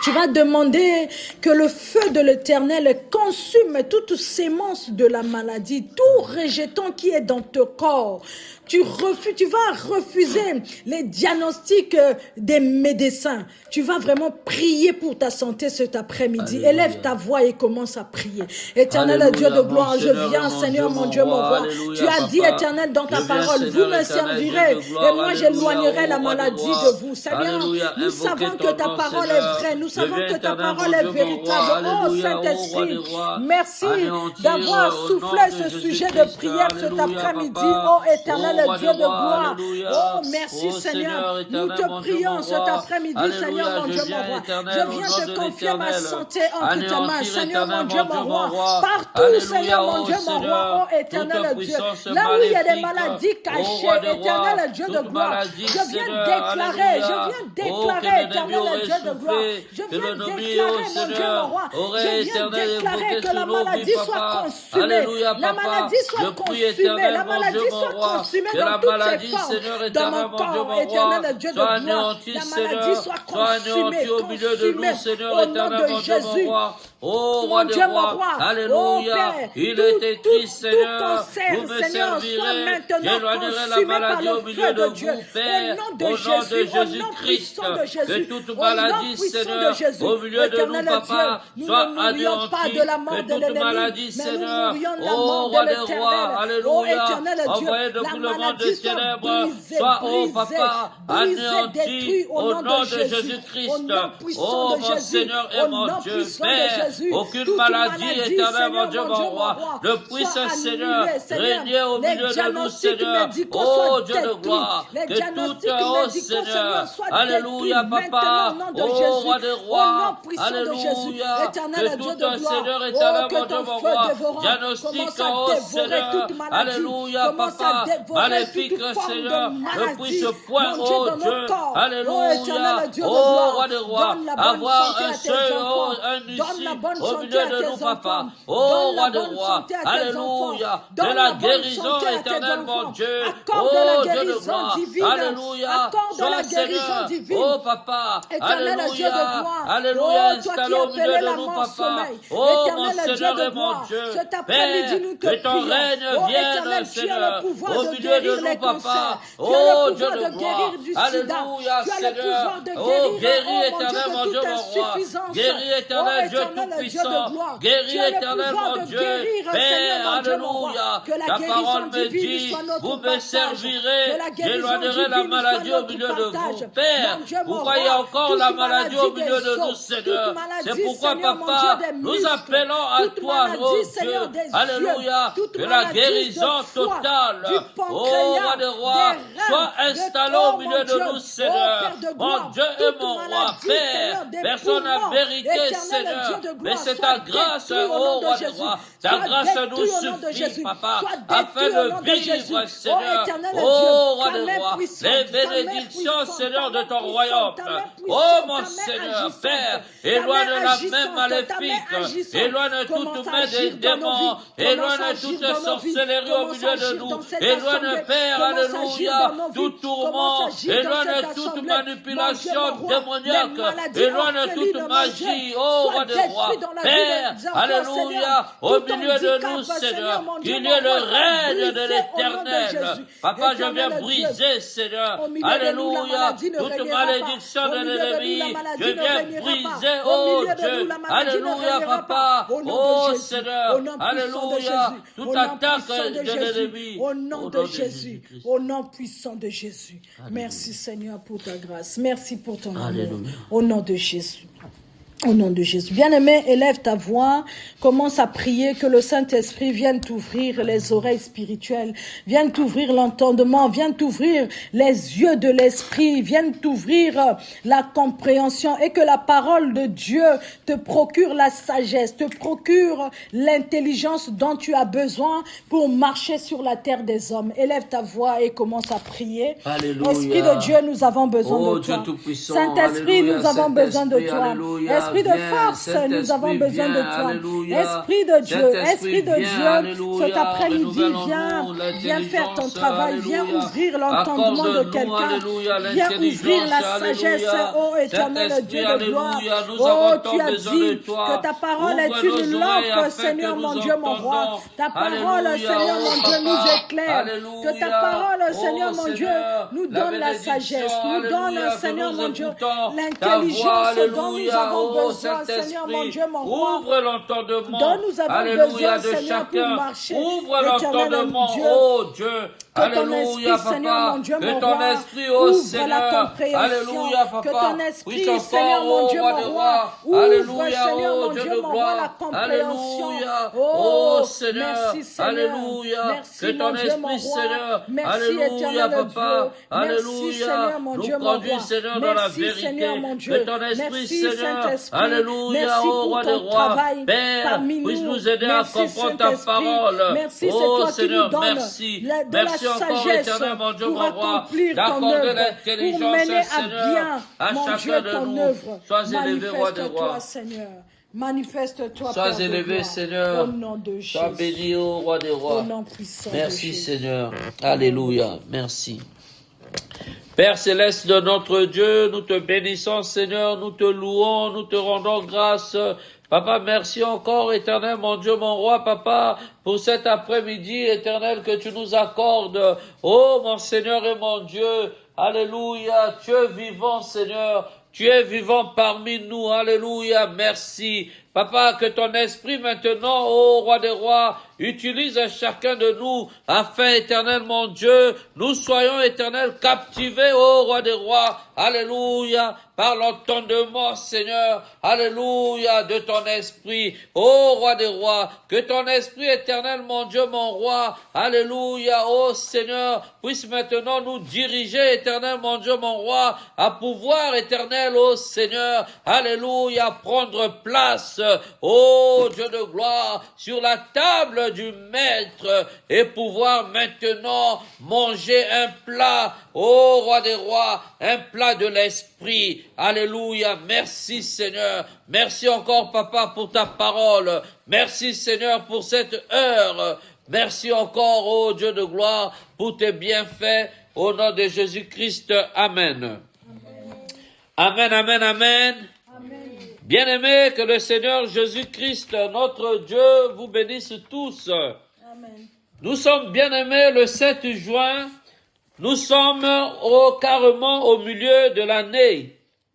Tu vas demander que le feu de l'Éternel consume toute sémence de la maladie, tout rejeton qui est dans ton corps. Tu vas refuser les diagnostics des médecins. Tu vas vraiment prier pour ta santé cet après-midi. Élève ta voix et commence à prier. Éternel Dieu de gloire, je viens, Seigneur mon Dieu, mon roi. Tu as dit, Éternel, dans ta parole, vous me servirez et moi j'éloignerai la maladie de vous. Seigneur, nous savons que ta parole est vraie. Nous savons que ta parole est véritable. Oh Saint-Esprit, merci d'avoir soufflé ce sujet de prière cet après-midi. Oh Éternel Dieu de gloire. Oh, merci Seigneur. Nous te prions cet après-midi, Seigneur mon Dieu, mon roi. Je viens te confier ma santé entre tes mains, Seigneur mon Dieu, mon roi. Partout, Seigneur mon Dieu, mon roi. Oh, éternel Dieu. Là où il y a des maladies cachées, éternel Dieu de gloire. Je viens déclarer, éternel Dieu de gloire. Je viens déclarer, mon Dieu, mon roi. Je viens déclarer que la maladie soit consumée. La maladie soit consumée. La maladie soit consumée dans toutes ses formes. Dans mon corps, éternel Dieu de gloire. La maladie soit consumée au nom de Jésus. Oh, mon Dieu, mon roi. Alléluia. Oh, Père, Il était triste, Seigneur. Vous me servirez. J'éloignerai la maladie au milieu de vous, Père. Au nom de Jésus-Christ. Que toute maladie, Seigneur, au milieu de nous, Papa, soit anéantie. Que toute maladie, Seigneur, ô roi des rois, alléluia, envoyé depuis le monde des ténèbres, soit oh papa, anéanti au nom de Jésus-Christ. Oh mon Seigneur et mon Dieu, Père, aucune maladie éternelle, mon Dieu, mon roi. Le puissant Seigneur, régnez au milieu de nous, Seigneur. Oh Dieu de gloire, que tout, oh Seigneur, alléluia, papa, oh roi des rois, alléluia, que tout, Seigneur éternel, mon Dieu, mon roi, diagnostic, oh Seigneur, alléluia, papa, maléfique, Seigneur, ne puisse point, oh Dieu, alléluia, oh roi des rois, avoir un seul, oh, un ici, au milieu de nous, papa, oh roi des rois, alléluia, de la guérison éternelle, mon Dieu, oh Dieu de gloire, alléluia, sois Seigneur, oh papa, alléluia, alléluia, installe au milieu de nous, papa, oh mon Seigneur et mon Dieu, Père, que ton règne vienne, Seigneur, au milieu de nous, papa, oh Dieu de gloire, alléluia, Seigneur, oh guéris éternel, mon Dieu, mon roi, guéris éternel, Dieu tout-puissant, guéris éternel, mon Dieu, Père, alléluia, ta parole me dit, vous me servirez, j'éloignerai la maladie au milieu de vous, Père, vous voyez encore la maladie au milieu de nous, Seigneur, c'est pourquoi, papa, nous appelons à toi, oh Dieu, alléluia, que la guérison totale, oh roi des rois, soit installée au milieu de nous, Seigneur, mon Dieu et mon roi, Père, personne n'a mérité, Seigneur, mais c'est ta grâce, oh roi des rois, ta grâce nous suffit, papa, afin de vivre, Seigneur, oh roi des rois, les bénédictions, Seigneur, de ton royaume, oh mon Seigneur, Père, éloigne la main maléfique, éloigne toute main des démons, éloigne toute sorcellerie au milieu de nous, éloigne, Père, alléluia, tout tourment, éloigne toute manipulation démoniaque, éloigne toute magie, oh roi des rois, Père, alléluia, au milieu de nous, Seigneur, qu'il y ait le règne de l'éternel. Papa, je viens briser, Seigneur, alléluia, toute malédiction de l'ennemi, je viens briser, oh Dieu, alléluia, papa, oh Seigneur, alléluia, toute attaque de l'ennemi, au nom de Jésus, au nom puissant de Jésus. Merci Seigneur pour ta grâce, merci pour ton amour, au nom de Jésus. Au nom de Jésus. Bien-aimé, élève ta voix, commence à prier que le Saint-Esprit vienne t'ouvrir les oreilles spirituelles, vienne t'ouvrir l'entendement, vienne t'ouvrir les yeux de l'Esprit, vienne t'ouvrir la compréhension et que la parole de Dieu te procure la sagesse, te procure l'intelligence dont tu as besoin pour marcher sur la terre des hommes. Élève ta voix et commence à prier. Alléluia. Esprit de Dieu, nous avons besoin de toi. Saint-Esprit, nous avons besoin de toi. Esprit de force, nous avons besoin de toi. Esprit de Dieu, cet après-midi, viens faire ton travail, viens ouvrir l'entendement de quelqu'un, viens ouvrir la sagesse, ô éternel Dieu de gloire. Oh, tu as dit que ta parole est une lampe, Seigneur mon Dieu, mon roi. Ta parole, Seigneur mon Dieu, nous éclaire. Que ta parole, Seigneur mon Dieu, nous donne la sagesse, nous donne, Seigneur mon Dieu, l'intelligence dont nous avons besoin, Seigneur mon Dieu, mon roi. Ouvre l'entendement, dont nous avons alléluia, besoin, de Seigneur, pour chacun. marcher. Ouvre l'entendement, oh Dieu. Alléluia, papa, que ton esprit, oh Seigneur, alléluia, papa, que ton esprit, oui, Seigneur mon Dieu, mon roi, alléluia, Seigneur oh mon Dieu Dieu, de mon roi, la gloire, compréhension. alléluia, Oh, oh Seigneur, merci, Seigneur. alléluia, Merci, que ton mon Dieu, mon esprit, roi. Seigneur, Merci, alléluia, éternel papa, Dieu. Merci, alléluia, Seigneur, mon Dieu, nous mon conduis, roi. Seigneur, dans la Merci, vérité, Seigneur, mon Dieu. que ton esprit, Merci, Seigneur, Saint-Esprit. alléluia, Merci oh pour roi ton des rois, travail Père, parmi puisse nous. nous aider Merci, à comprendre ta Saint-Esprit. parole, Merci, c'est oh toi qui Seigneur, nous donnes merci, de la merci encore, sagesse éternel, mon Dieu, pour mon roi, accomplir ton d'accorder œuvre, pour l'intelligence, mener à Seigneur, bien, à mon Dieu, chacun de ton nous. œuvre. Sois élevé, roi des rois. Manifeste-toi, Seigneur. Manifeste-toi, Sois Père de élevé, gloire. Seigneur. Au nom de Jésus. Sois béni, ô roi des Au rois. nom puissant Merci, de Jésus. Seigneur. Alléluia. Merci. Père céleste de notre Dieu, nous te bénissons, Seigneur, nous te louons, nous te rendons grâce. Papa, merci encore, éternel, mon Dieu, mon roi, papa, pour cet après-midi, éternel, que tu nous accordes. Oh, mon Seigneur et mon Dieu, alléluia, tu es vivant, Seigneur. Tu es vivant parmi nous, alléluia, merci. Papa, que ton esprit maintenant, ô roi des rois, utilise chacun de nous, afin, éternel mon Dieu, nous soyons éternel captivés, ô roi des rois. Alléluia, par l'entendement, Seigneur, alléluia, de ton esprit, ô roi des rois, que ton esprit éternel, mon Dieu, mon roi, alléluia, ô Seigneur, puisse maintenant nous diriger, éternel, mon Dieu, mon roi, à pouvoir, éternel, ô Seigneur, alléluia, prendre place, ô Dieu de gloire, sur la table du Maître, et pouvoir maintenant manger un plat, ô roi des rois, un plat de l'esprit. Alléluia. Merci Seigneur. Merci encore Papa pour ta parole. Merci Seigneur pour cette heure. Merci encore, ô Dieu de gloire, pour tes bienfaits. Au nom de Jésus-Christ. Amen. Amen, amen, amen. Bien-aimés, que le Seigneur Jésus-Christ, notre Dieu, vous bénisse tous. Amen. Nous sommes bien-aimés le 7 juin. Nous sommes carrément au milieu de l'année.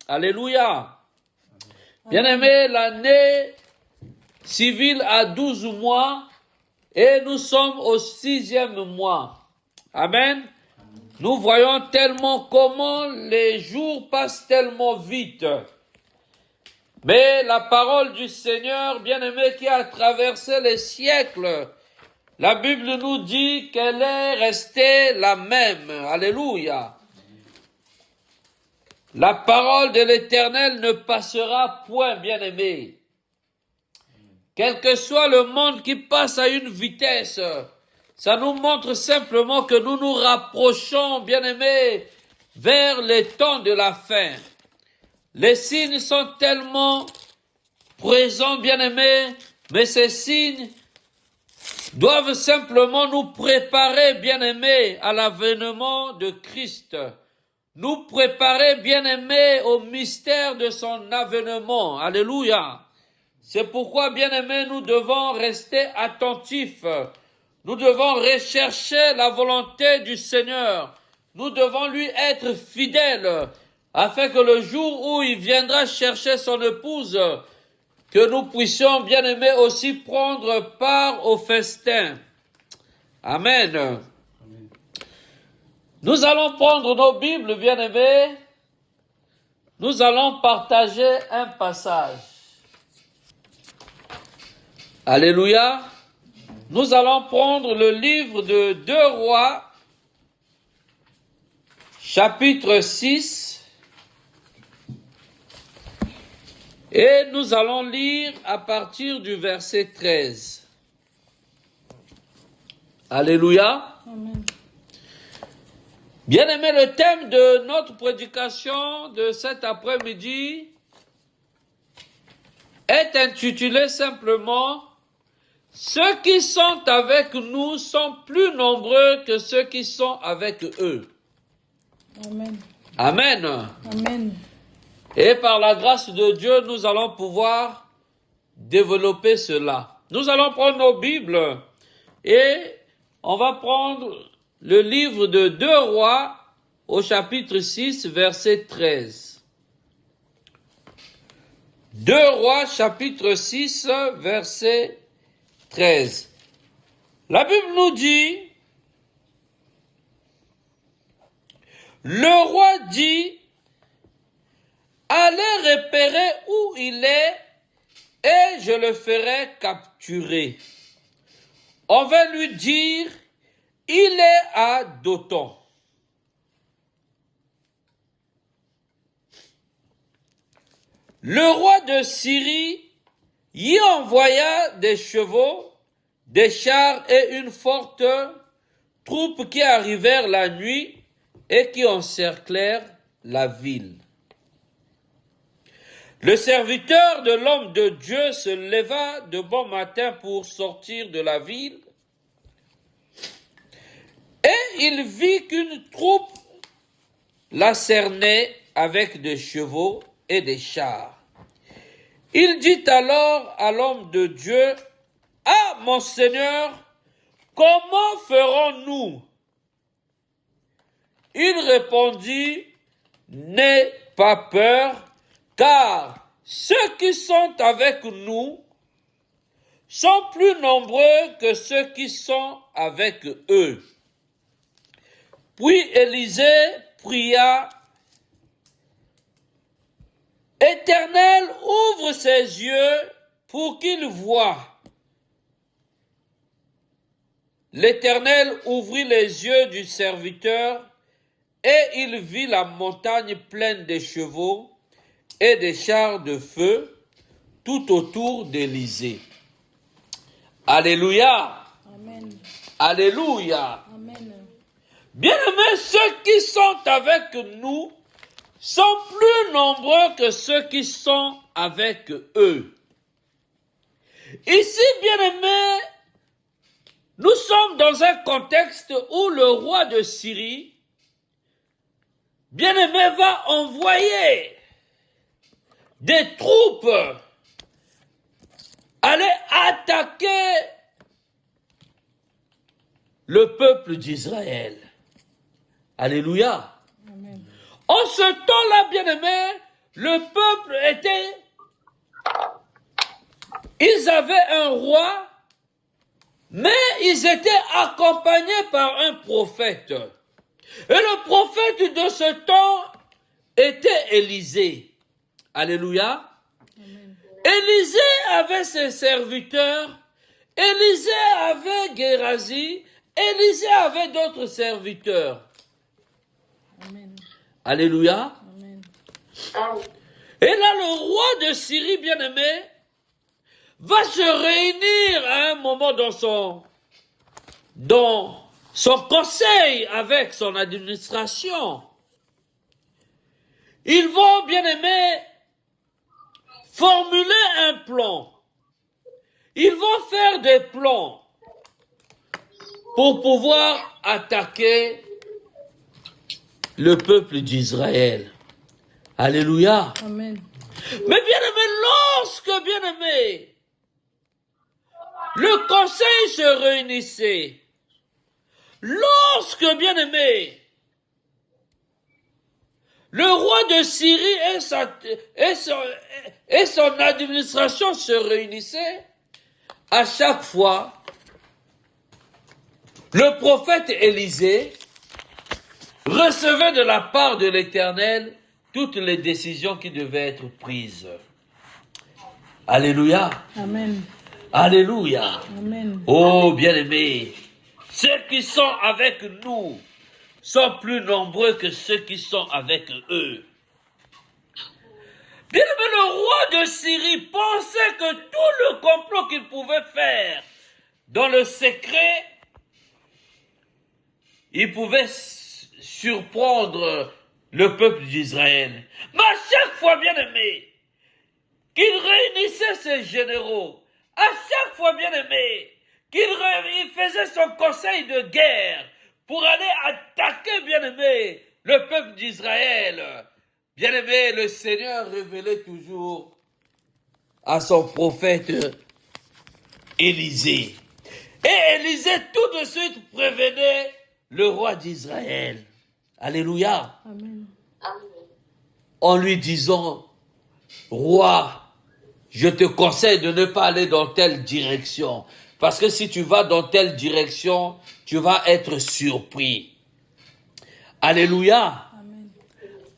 Alléluia. Bien-aimés, l'année civile a 12 mois et nous sommes au 6e mois. Amen. Nous voyons tellement comment les jours passent tellement vite. Mais la parole du Seigneur, bien-aimé, qui a traversé les siècles, la Bible nous dit qu'elle est restée la même. Alléluia. La parole de l'Éternel ne passera point, bien-aimé. Quel que soit le monde qui passe à une vitesse, ça nous montre simplement que nous nous rapprochons, bien-aimés, vers les temps de la fin. Les signes sont tellement présents, bien-aimés, mais ces signes doivent simplement nous préparer, bien-aimés, à l'avènement de Christ. Nous préparer, bien-aimés, au mystère de son avènement. Alléluia. C'est pourquoi, bien-aimés, nous devons rester attentifs. Nous devons rechercher la volonté du Seigneur. Nous devons lui être fidèles, afin que le jour où il viendra chercher son épouse, que nous puissions, bien-aimés, aussi prendre part au festin. Amen. Amen. Nous allons prendre nos Bibles, bien-aimés. Nous allons partager un passage. Alléluia. Nous allons prendre le livre de 2 Rois, chapitre 6. Et nous allons lire à partir du verset 13. Alléluia. Amen. Bien-aimés, le thème de notre prédication de cet après-midi est intitulé simplement « Ceux qui sont avec nous sont plus nombreux que ceux qui sont avec eux. » Amen. Amen. Amen. Et par la grâce de Dieu, nous allons pouvoir développer cela. Nous allons prendre nos Bibles et on va prendre le livre de 2 Rois au chapitre 6, verset 13. 2 Rois, chapitre 6, verset 13. La Bible nous dit, le roi dit, allez repérer où il est et je le ferai capturer. On va lui dire, il est à Dothan. Le roi de Syrie y envoya des chevaux, des chars et une forte troupe qui arrivèrent la nuit et qui encerclèrent la ville. Le serviteur de l'homme de Dieu se leva de bon matin pour sortir de la ville, et il vit qu'une troupe la cernait avec des chevaux et des chars. Il dit alors à l'homme de Dieu, « Ah, mon Seigneur, comment ferons-nous » Il répondit, « N'aie pas peur, car ceux qui sont avec nous sont plus nombreux que ceux qui sont avec eux. Puis Élisée pria, Éternel, ouvre ses yeux pour qu'il voie. L'Éternel ouvrit les yeux du serviteur et il vit la montagne pleine de chevaux et des chars de feu tout autour d'Élisée. Alléluia. Amen. Alléluia. Amen. Bien-aimés, ceux qui sont avec nous sont plus nombreux que ceux qui sont avec eux. Ici, bien-aimés, nous sommes dans un contexte où le roi de Syrie, bien-aimé, va envoyer des troupes aller attaquer le peuple d'Israël. Alléluia. Amen. En ce temps-là, bien-aimé, le peuple était... Ils avaient un roi, mais ils étaient accompagnés par un prophète. Et le prophète de ce temps était Élisée. Alléluia. Amen. Élisée avait ses serviteurs, Élisée avait Gérasie, Élisée avait d'autres serviteurs. Amen. Alléluia. Amen. Et là, le roi de Syrie, bien-aimé, va se réunir à un moment dans son conseil avec son administration. Ils vont, bien-aimé, formuler un plan. Ils vont faire des plans pour pouvoir attaquer le peuple d'Israël. Alléluia. Amen. Mais bien-aimé, le conseil se réunissait, lorsque, bien-aimé, le roi de Syrie et son administration se réunissaient, à chaque fois, le prophète Élisée recevait de la part de l'Éternel toutes les décisions qui devaient être prises. Alléluia. Amen. Alléluia. Amen. Oh, bien-aimés, ceux qui sont avec nous sont plus nombreux que ceux qui sont avec eux. Bien-aimé, le roi de Syrie pensait que tout le complot qu'il pouvait faire dans le secret, il pouvait surprendre le peuple d'Israël. Mais à chaque fois, bien-aimé, qu'il réunissait ses généraux, à chaque fois, bien-aimé, qu'il faisait son conseil de guerre pour aller attaquer, bien-aimé, le peuple d'Israël, bien-aimé, le Seigneur révélait toujours à son prophète Élisée. Et Élisée tout de suite prévenait le roi d'Israël. Alléluia. Amen. En lui disant, roi, je te conseille de ne pas aller dans telle direction. Parce que si tu vas dans telle direction, tu vas être surpris. Alléluia. Amen.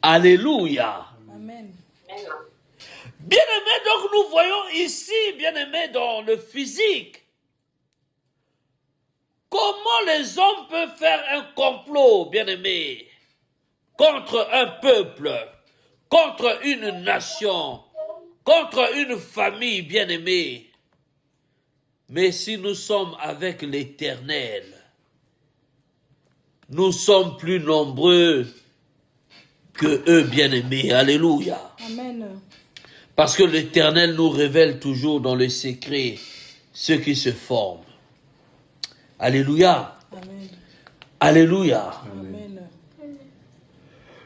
Alléluia. Amen. Bien-aimés, donc nous voyons ici, bien-aimés, dans le physique, comment les hommes peuvent faire un complot, bien-aimés, contre un peuple, contre une nation, contre une famille, bien-aimée. Mais si nous sommes avec l'Éternel, nous sommes plus nombreux que eux, bien-aimés. Alléluia. Amen. Parce que l'Éternel nous révèle toujours dans le secret ce qui se forme. Alléluia. Amen. Alléluia. Amen.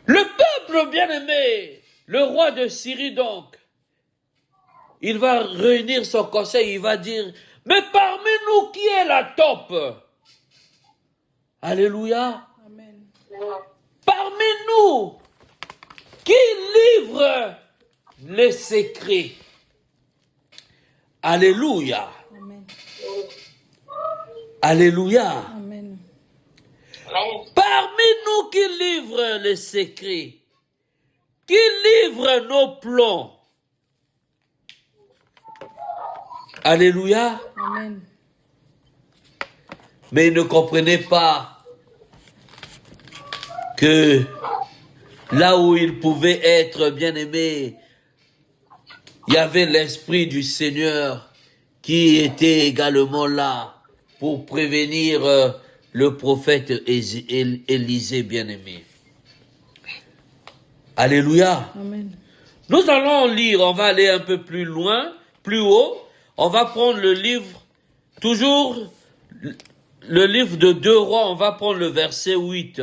Le peuple bien-aimé, le roi de Syrie donc, il va réunir son conseil, il va dire, mais parmi nous, qui est la top? Alléluia. Amen. Parmi nous, qui livre les secrets. Alléluia. Amen. Alléluia. Amen. Parmi nous qui livre les secrets, qui livre nos plans. Alléluia. Amen. Mais ils ne comprenaient pas que là où ils pouvaient être bien-aimés, il y avait l'Esprit du Seigneur qui était également là pour prévenir le prophète Élisée bien-aimé. Alléluia. Amen. Nous allons lire, on va aller un peu plus loin, plus haut. On va prendre le livre, toujours le livre de 2 Rois, on va prendre le verset 8.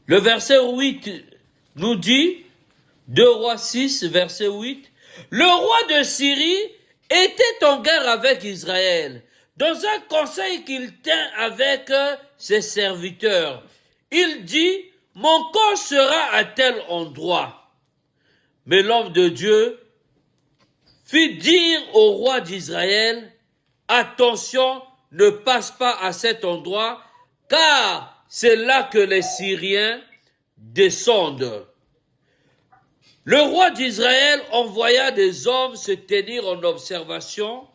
Le verset 8 nous dit, 2 Rois 6, verset 8, « Le roi de Syrie était en guerre avec Israël, dans un conseil qu'il tint avec ses serviteurs. Il dit, « Mon corps sera à tel endroit. » Mais l'homme de Dieu fit dire au roi d'Israël, « Attention, ne passe pas à cet endroit, car c'est là que les Syriens descendent. » Le roi d'Israël envoya des hommes se tenir en observation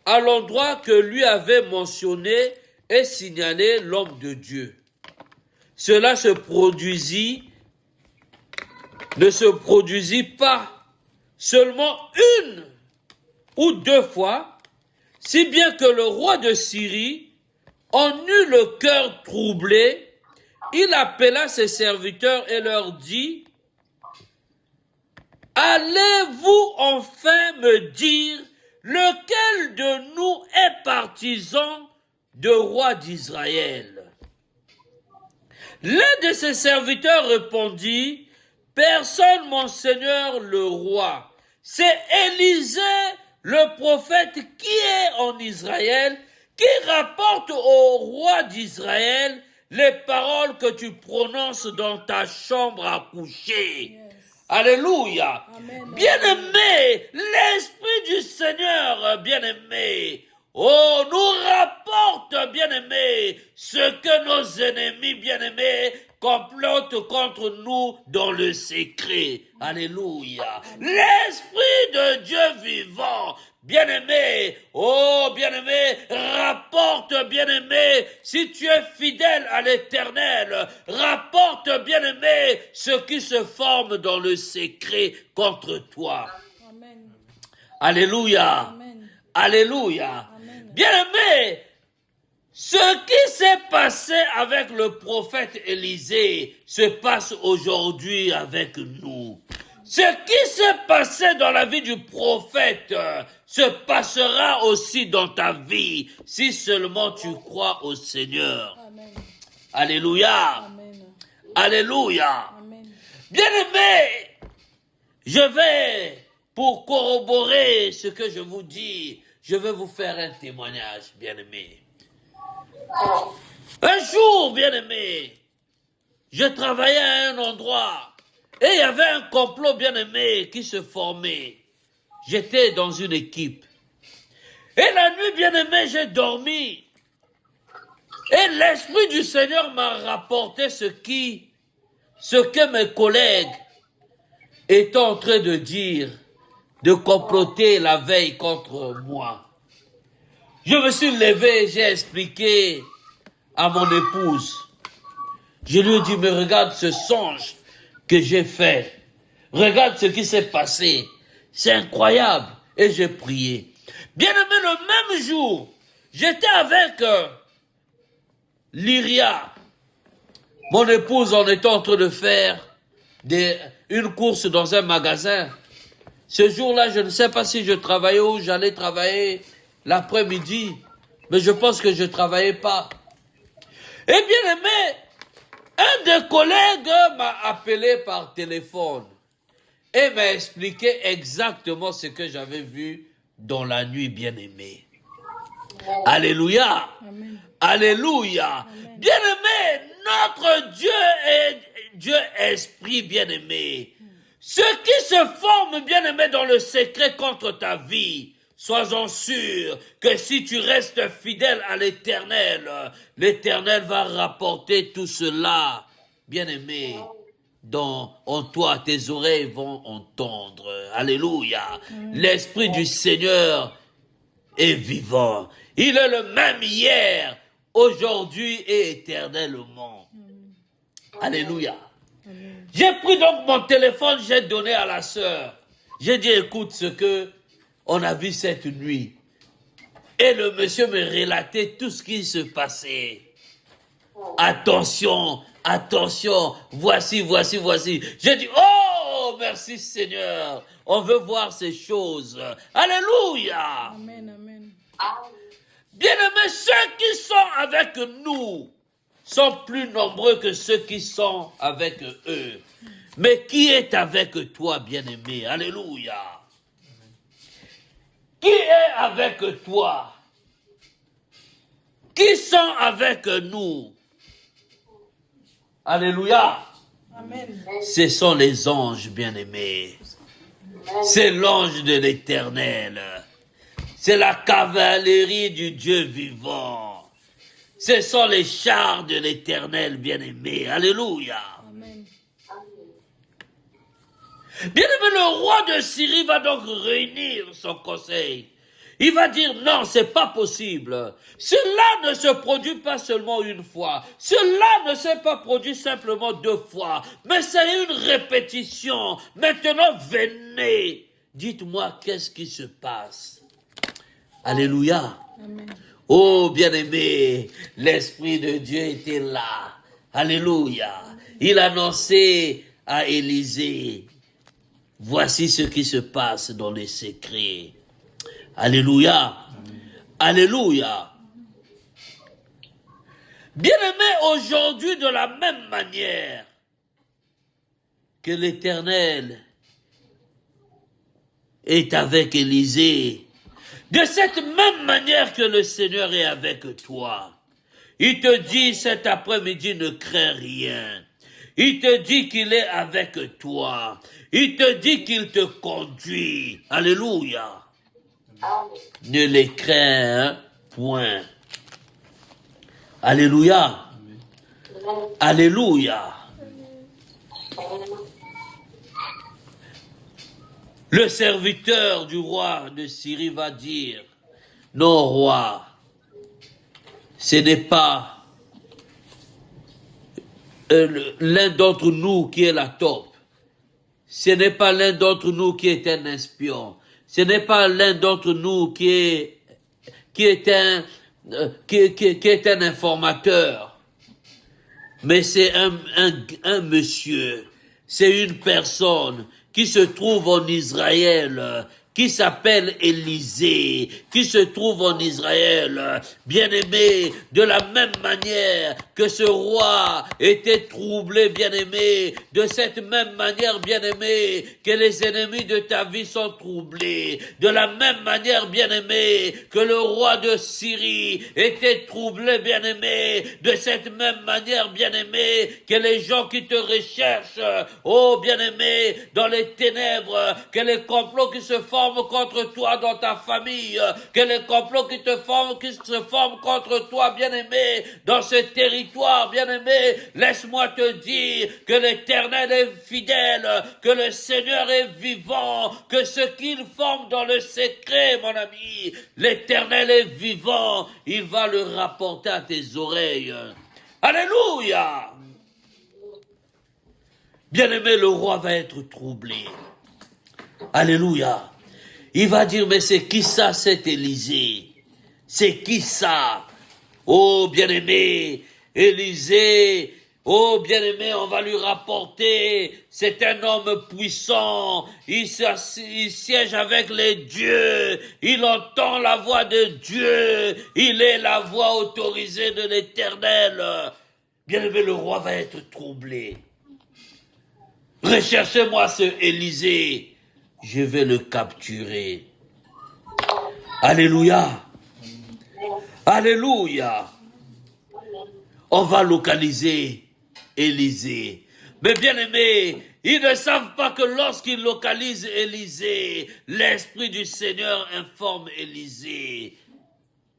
à l'endroit que lui avait mentionné et signalé l'homme de Dieu. Cela ne se produisit pas seulement 1 ou 2 fois, si bien que le roi de Syrie en eut le cœur troublé. Il appela ses serviteurs et leur dit, « Allez-vous enfin me dire lequel de nous est partisan du roi d'Israël ?» L'un de ses serviteurs répondit, « Personne, mon seigneur le roi. C'est Élisée, le prophète qui est en Israël, qui rapporte au roi d'Israël les paroles que tu prononces dans ta chambre à coucher. » Yes. Alléluia. Bien-aimé, l'Esprit du Seigneur, bien-aimé, oh, nous rapporte, bien-aimé, ce que nos ennemis, bien-aimés, complotent contre nous dans le secret. Alléluia. L'Esprit de Dieu vivant, bien-aimé, oh, bien-aimé, rapporte, bien-aimé, si tu es fidèle à l'Éternel, rapporte, bien-aimé, ce qui se forme dans le secret contre toi. Amen. Alléluia. Amen. Alléluia. Amen. Bien-aimé, ce qui s'est passé avec le prophète Élisée se passe aujourd'hui avec nous. Ce qui s'est passé dans la vie du prophète se passera aussi dans ta vie, si seulement tu crois au Seigneur. Amen. Alléluia. Amen. Alléluia. Amen. Bien-aimé, je vais, pour corroborer ce que je vous dis, je vais vous faire un témoignage, bien-aimé. Un jour, bien-aimé, je travaillais à un endroit et il y avait un complot, bien-aimé, qui se formait. J'étais dans une équipe. Et la nuit, bien-aimé, j'ai dormi. Et l'Esprit du Seigneur m'a rapporté ce que mes collègues étaient en train de dire, de comploter la veille contre moi. Je me suis levé, j'ai expliqué à mon épouse. Je lui ai dit, mais regarde ce songe que j'ai fait. Regarde ce qui s'est passé. C'est incroyable. Et j'ai prié. Bien-aimé, le même jour, j'étais avec Lyria. Mon épouse, on était en train de faire une course dans un magasin. Ce jour-là, je ne sais pas si je travaillais ou j'allais travailler l'après-midi, mais je pense que je ne travaillais pas. Et bien aimé, un des collègues m'a appelé par téléphone et m'a expliqué exactement ce que j'avais vu dans la nuit, bien aimé. Alléluia. Amen. Alléluia. Amen. Bien aimé, notre Dieu est Dieu esprit, bien aimé. Ceux qui se forment, bien-aimés, dans le secret contre ta vie, sois-en sûr que si tu restes fidèle à l'Éternel, l'Éternel va rapporter tout cela, bien-aimé, en toi, tes oreilles vont entendre. Alléluia. L'Esprit du Seigneur est vivant. Il est le même hier, aujourd'hui et éternellement. Alléluia. J'ai pris donc mon téléphone, j'ai donné à la sœur. J'ai dit, écoute ce que on a vu cette nuit. Et le monsieur me relatait tout ce qui se passait. Attention, attention, voici. J'ai dit, oh, merci Seigneur. On veut voir ces choses. Alléluia. Amen, amen. Bien-aimés, ceux qui sont avec nous sont plus nombreux que ceux qui sont avec eux. Mais qui est avec toi, bien-aimé? Alléluia. Qui est avec toi? Qui sont avec nous? Alléluia. Amen. Ce sont les anges, bien-aimés. C'est l'ange de l'Éternel. C'est la cavalerie du Dieu vivant. Ce sont les chars de l'Éternel, bien-aimés. Alléluia. Amen. Bien-aimé, le roi de Syrie va donc réunir son conseil. Il va dire non, c'est pas possible. Cela ne se produit pas seulement une fois. Cela ne s'est pas produit simplement 2 fois. Mais c'est une répétition. Maintenant, venez. Dites-moi qu'est-ce qui se passe. Alléluia. Amen. Oh, bien-aimé, l'Esprit de Dieu était là. Alléluia. Il annonçait à Élisée, voici ce qui se passe dans les secrets. Alléluia. Alléluia. Bien-aimé, aujourd'hui, de la même manière que l'Éternel est avec Élisée, de cette même manière que le Seigneur est avec toi. Il te dit cet après-midi, ne crains rien. Il te dit qu'il est avec toi. Il te dit qu'il te conduit. Alléluia. Ne les crains point. Alléluia. Alléluia. Le serviteur du roi de Syrie va dire, non roi, ce n'est pas l'un d'entre nous qui est la taupe. Ce n'est pas l'un d'entre nous qui est un espion. Ce n'est pas l'un d'entre nous qui est un informateur. Mais c'est un monsieur, c'est une personne qui se trouve en Israël, qui s'appelle Élisée, qui se trouve en Israël, bien-aimé, de la même manière que ce roi était troublé, bien-aimé, de cette même manière, bien-aimé, que les ennemis de ta vie sont troublés, de la même manière, bien-aimé, que le roi de Syrie était troublé, bien-aimé, de cette même manière, bien-aimé, que les gens qui te recherchent, oh, bien-aimé, dans les ténèbres, que les complots qui se forment contre toi dans ta famille, que les complots qui se forment contre toi, bien-aimé, dans ce territoire, bien-aimé, laisse-moi te dire que l'Éternel est fidèle, que le Seigneur est vivant, que ce qu'il forme dans le secret, mon ami, l'Éternel est vivant, il va le rapporter à tes oreilles. Alléluia! Bien-aimé, le roi va être troublé. Alléluia! Il va dire, mais c'est qui ça, cet Élisée? C'est qui ça? Oh, bien-aimé, Élisée, oh, bien-aimé, on va lui rapporter, c'est un homme puissant, il siège avec les dieux, il entend la voix de Dieu, il est la voix autorisée de l'Éternel. Bien-aimé, le roi va être troublé. Recherchez-moi ce Élisée. Je vais le capturer. Alléluia. Alléluia. On va localiser Élisée. Mais bien aimé, Ils ne savent pas que lorsqu'ils localisent Élisée, l'Esprit du Seigneur informe Élisée.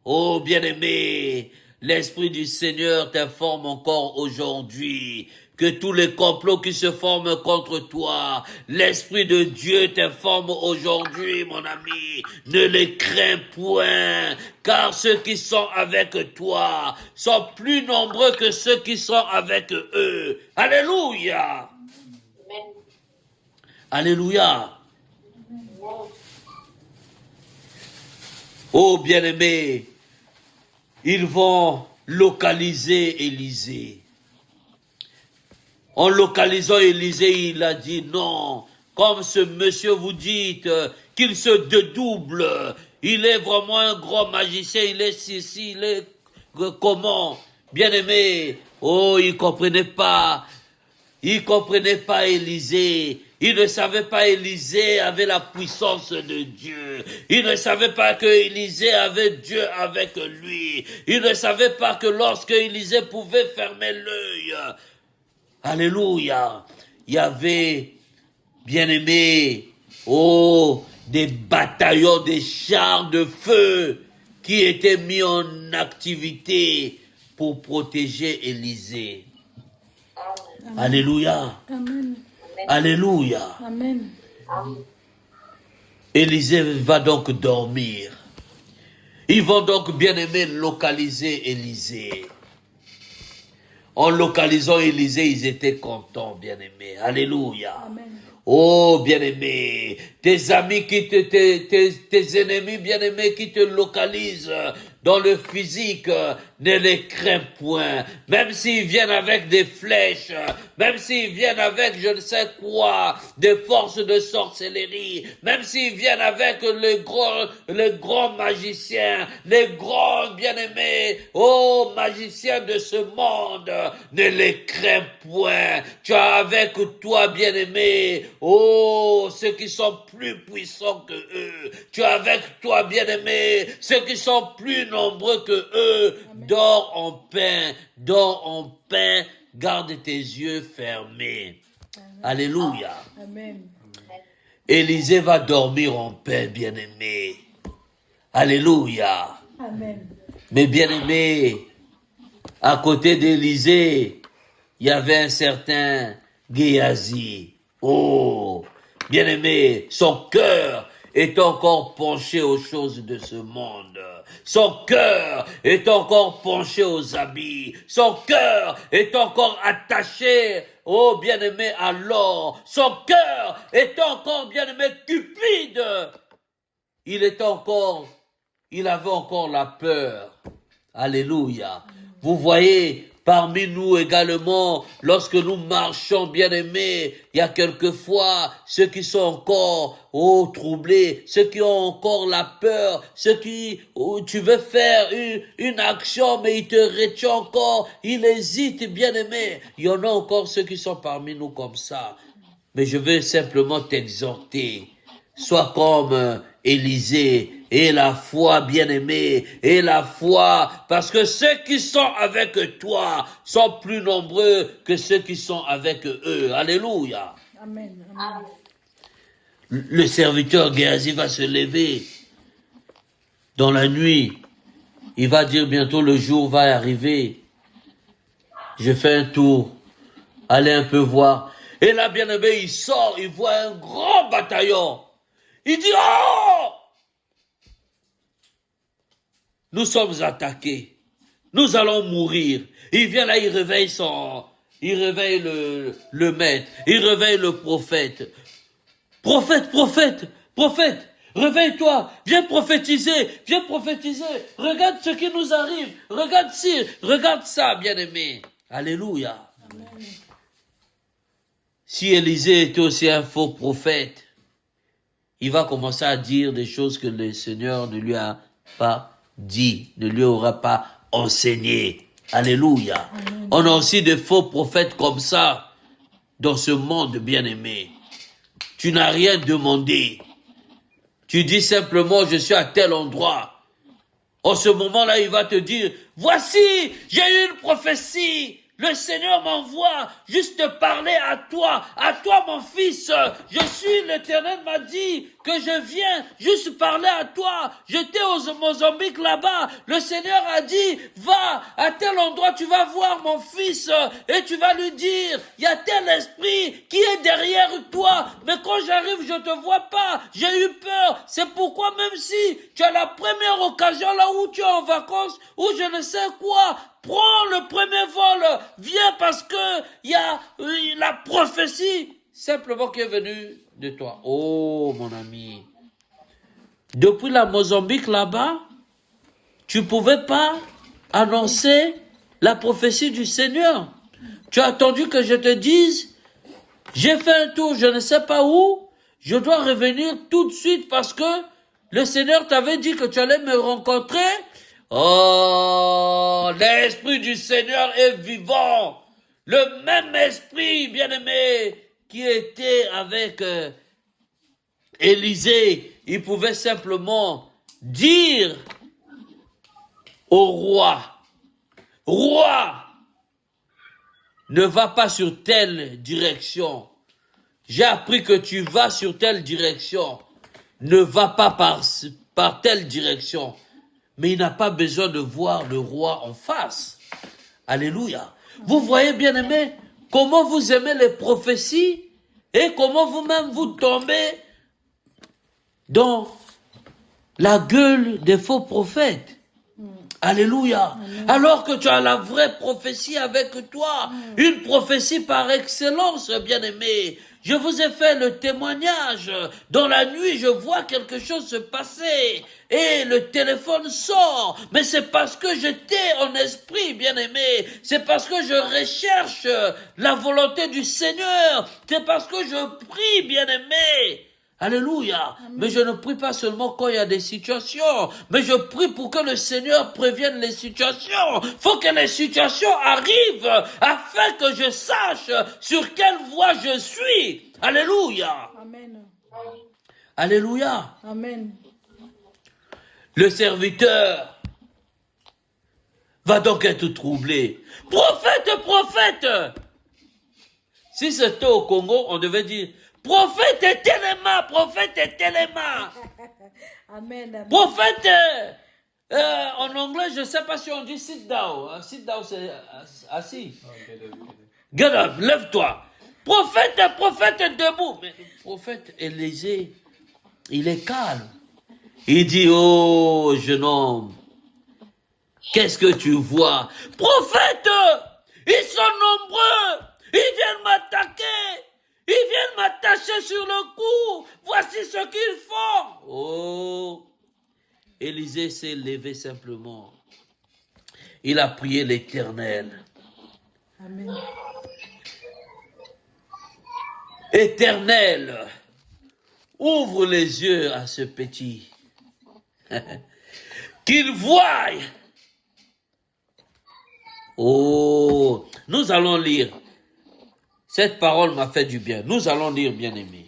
Oh bien-aimé, l'Esprit du Seigneur t'informe encore aujourd'hui que tous les complots qui se forment contre toi, l'Esprit de Dieu t'informe aujourd'hui, mon ami, ne les crains point, car ceux qui sont avec toi sont plus nombreux que ceux qui sont avec eux. Alléluia. Amen. Alléluia. Oh bien-aimé, ils vont localiser Élisée. En localisant Élisée, il a dit non, comme ce monsieur vous dit qu'il se dédouble, il est vraiment un grand magicien, il est ceci, il est comment, bien-aimé, oh il comprenait pas Élisée. Il ne savait pas Élisée avait la puissance de Dieu. Il ne savait pas que Élisée avait Dieu avec lui. Il ne savait pas que lorsque Élisée pouvait fermer l'œil, alléluia, il y avait, bien-aimé, oh, des bataillons, des chars de feu qui étaient mis en activité pour protéger Élisée. Amen. Alléluia. Amen. Alléluia. Amen. Élisée va donc dormir. Ils vont donc, bien-aimé, localiser Élisée. En localisant Élisée, ils étaient contents, bien-aimés. Alléluia. Amen. Oh, bien-aimé, tes amis tes ennemis, bien-aimés, qui te localisent dans le physique, ne les crains point. Même s'ils viennent avec des flèches, même s'ils viennent avec je ne sais quoi, des forces de sorcellerie, même s'ils viennent avec les grands magiciens, les grands bien-aimés, oh magiciens de ce monde, ne les crains point. Tu as avec toi, bien-aimé, oh ceux qui sont plus puissants que eux. Tu as avec toi, bien-aimé, ceux qui sont plus nombreux que eux. Amen. Dors en paix, garde tes yeux fermés. Amen. Alléluia. Amen. Élisée va dormir en paix, bien-aimé. Alléluia. Amen. Mais bien-aimé, à côté d'Élisée, il y avait un certain Géasi. Oh, bien-aimé, son cœur est encore penché aux choses de ce monde. Son cœur est encore penché aux habits. Son cœur est encore attaché, oh bien-aimé, à l'or. Son cœur est encore, bien-aimé, cupide. Il avait encore la peur. Alléluia. Vous voyez, parmi nous également, lorsque nous marchons, bien-aimés, il y a quelquefois ceux qui sont encore, troublés, ceux qui ont encore la peur, ceux qui, tu veux faire une action, mais ils te retiennent encore, ils hésitent, bien-aimés. Il y en a encore ceux qui sont parmi nous comme ça. Mais je veux simplement t'exhorter. Sois comme Élisée, et la foi, bien-aimé, et la foi, parce que ceux qui sont avec toi sont plus nombreux que ceux qui sont avec eux. Alléluia. Amen. Amen. Le serviteur Géasi va se lever dans la nuit. Il va dire bientôt le jour va arriver. Je fais un tour, allez un peu voir. Et là, bien-aimé, il sort, il voit un grand bataillon. Il dit, oh! Nous sommes attaqués. Nous allons mourir. Il vient là, il réveille le maître. Il réveille le prophète. Prophète, réveille-toi. Viens prophétiser. Regarde ce qui nous arrive. Regarde ça, bien-aimé. Alléluia. Amen. Si Élisée était aussi un faux prophète, il va commencer à dire des choses que le Seigneur ne lui a pas dit, ne lui aura pas enseigné. Alléluia. Amen. On a aussi des faux prophètes comme ça dans ce monde, bien-aimé. Tu n'as rien demandé. Tu dis simplement, je suis à tel endroit. En ce moment-là, il va te dire, voici, j'ai eu une prophétie. le Seigneur m'envoie juste te parler à toi mon fils. Je suis, l'Éternel m'a dit que je viens juste parler à toi. J'étais au Mozambique là-bas. Le Seigneur a dit, va à tel endroit, tu vas voir mon fils et tu vas lui dire, il y a tel esprit qui est derrière toi. Mais quand j'arrive, je te vois pas. J'ai eu peur. C'est pourquoi même si tu as la première occasion là où tu es en vacances, ou je ne sais quoi, prends le premier vol. Viens parce que il y a la prophétie simplement qui est venue de toi. Oh mon ami. Depuis la Mozambique là-bas, tu pouvais pas annoncer la prophétie du Seigneur. Tu as attendu que je te dise, j'ai fait un tour, je ne sais pas où, je dois revenir tout de suite parce que le Seigneur t'avait dit que tu allais me rencontrer. Oh, l'Esprit du Seigneur est vivant. Le même esprit, bien-aimé, qui était avec Élisée, il pouvait simplement dire au roi, roi, ne va pas sur telle direction. J'ai appris que tu vas sur telle direction. Ne va pas par telle direction. Mais il n'a pas besoin de voir le roi en face. Alléluia. Vous voyez, bien-aimés, comment vous aimez les prophéties et comment vous-même vous tombez dans la gueule des faux prophètes. Alléluia. Alors que tu as la vraie prophétie avec toi. Une prophétie par excellence, bien-aimé. Je vous ai fait le témoignage. Dans la nuit, je vois quelque chose se passer. Et le téléphone sort. Mais c'est parce que j'étais en esprit, bien-aimé. C'est parce que je recherche la volonté du Seigneur. C'est parce que je prie, bien-aimé. Alléluia. Amen. Mais je ne prie pas seulement quand il y a des situations, mais je prie pour que le Seigneur prévienne les situations. Faut que les situations arrivent afin que je sache sur quelle voie je suis. Alléluia. Amen. Alléluia. Amen. Le serviteur va donc être troublé. Prophète, prophète. Si c'était au Congo, on devait dire prophète et téléma, prophète et téléma. Amen, amen. Prophète, en anglais, je ne sais pas si on dit sit down. Sit down, c'est assis. Get up, lève-toi. Prophète, prophète debout. Mais le prophète Élisée, il est calme. Il dit, oh jeune homme, qu'est-ce que tu vois? Prophète, ils sont nombreux. Ils viennent m'attaquer. Ils viennent m'attacher sur le cou. Voici ce qu'ils font. Oh, Élisée s'est levé simplement. Il a prié l'Éternel. Amen. Éternel, ouvre les yeux à ce petit. Qu'il voie. Oh, nous allons lire. Cette parole m'a fait du bien. Nous allons lire, bien-aimés.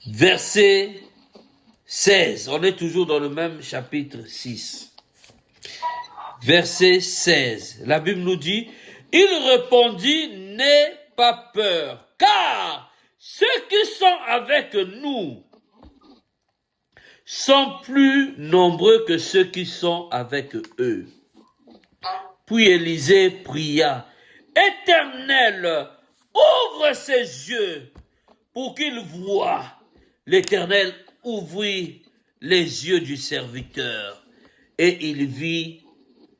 Verset 16. On est toujours dans le même chapitre 6. Verset 16. La Bible nous dit, il répondit, n'aie pas peur, car ceux qui sont avec nous sont plus nombreux que ceux qui sont avec eux. Puis Élisée pria, Éternel, ouvre ses yeux pour qu'il voie. L'Éternel ouvrit les yeux du serviteur et il vit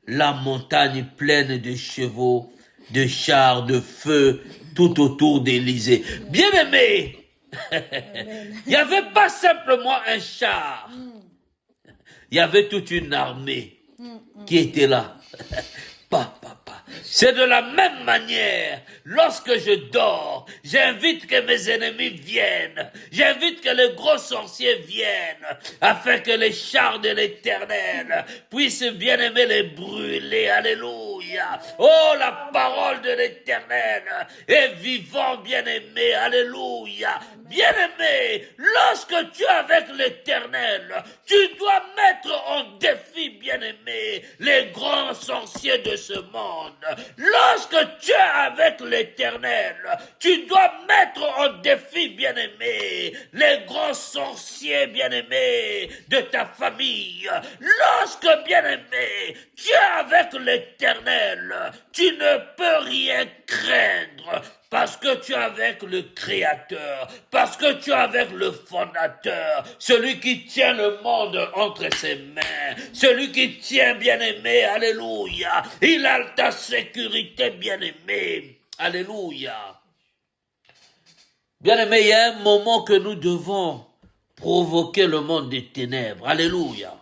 la montagne pleine de chevaux, de chars, de feu tout autour d'Élisée. Bien-aimé, il n'y avait pas simplement un char, il y avait toute une armée qui était là. Papa. C'est de la même manière, lorsque je dors, j'invite que mes ennemis viennent, j'invite que les gros sorciers viennent, afin que les chars de l'Éternel puissent bien aimer les brûler. Alléluia. Oh, la parole de l'Éternel est vivant, bien aimé. Alléluia. Bien aimé, lorsque tu es avec l'Éternel, tu dois mettre en défi, bien aimé, les grands sorciers de ce monde. Lorsque tu es avec l'Éternel, tu dois mettre en défi, bien aimé, les grands sorciers, bien aimé, de ta famille. Lorsque, bien aimé, tu es avec l'Éternel, tu ne peux rien craindre. Parce que tu es avec le Créateur, parce que tu es avec le Fondateur, celui qui tient le monde entre ses mains, celui qui tient, bien-aimé, alléluia, il a ta sécurité, bien-aimé, alléluia. Bien-aimé, il y a un moment que nous devons provoquer le monde des ténèbres, alléluia.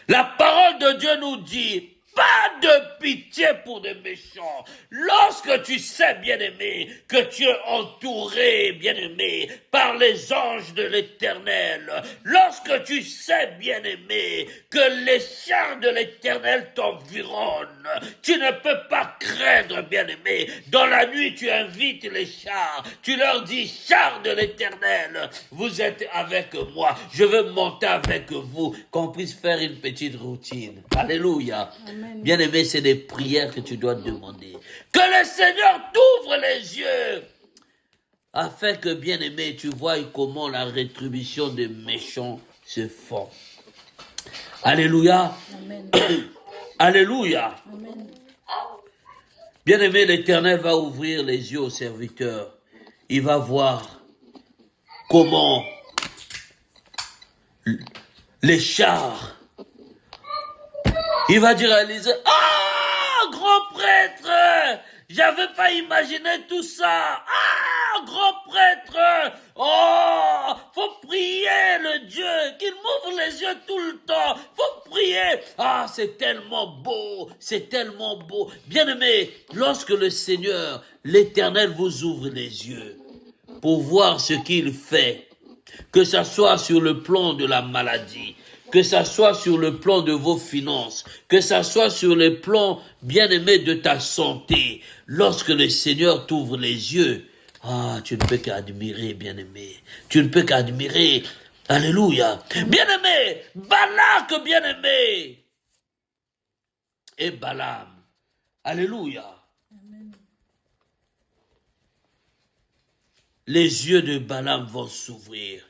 La parole de Dieu nous dit, pas de pitié pour des méchants. Lorsque tu sais, bien-aimé, que tu es entouré, bien-aimé, par les anges de l'Éternel, lorsque tu sais, bien-aimé, que les chars de l'Éternel t'environnent, tu ne peux pas craindre, bien-aimé. Dans la nuit, tu invites les chars, tu leur dis, chars de l'Éternel, vous êtes avec moi, je veux monter avec vous, qu'on puisse faire une petite routine. Alléluia. Amen. Bien-aimé, c'est des prières que tu dois demander. Que le Seigneur t'ouvre les yeux, afin que, bien-aimé, tu vois comment la rétribution des méchants se font. Alléluia. Amen. Alléluia. Amen. Bien-aimé, l'Éternel va ouvrir les yeux au serviteur. Il va voir comment les chars. Il va dire à Élisée, « Ah, grand prêtre, j'avais pas imaginé tout ça. Ah, grand prêtre, oh, faut prier le Dieu, qu'il m'ouvre les yeux tout le temps. Faut prier. Ah, c'est tellement beau, c'est tellement beau. Bien-aimé, lorsque le Seigneur, l'Éternel vous ouvre les yeux pour voir ce qu'il fait, que ça soit sur le plan de la maladie, que ça soit sur le plan de vos finances, que ça soit sur le plan, bien-aimé, de ta santé, lorsque le Seigneur t'ouvre les yeux, ah, tu ne peux qu'admirer, bien-aimé. Tu ne peux qu'admirer. Alléluia. Bien-aimé, Balak, bien-aimé, et Balaam. Alléluia. Amen. Les yeux de Balaam vont s'ouvrir.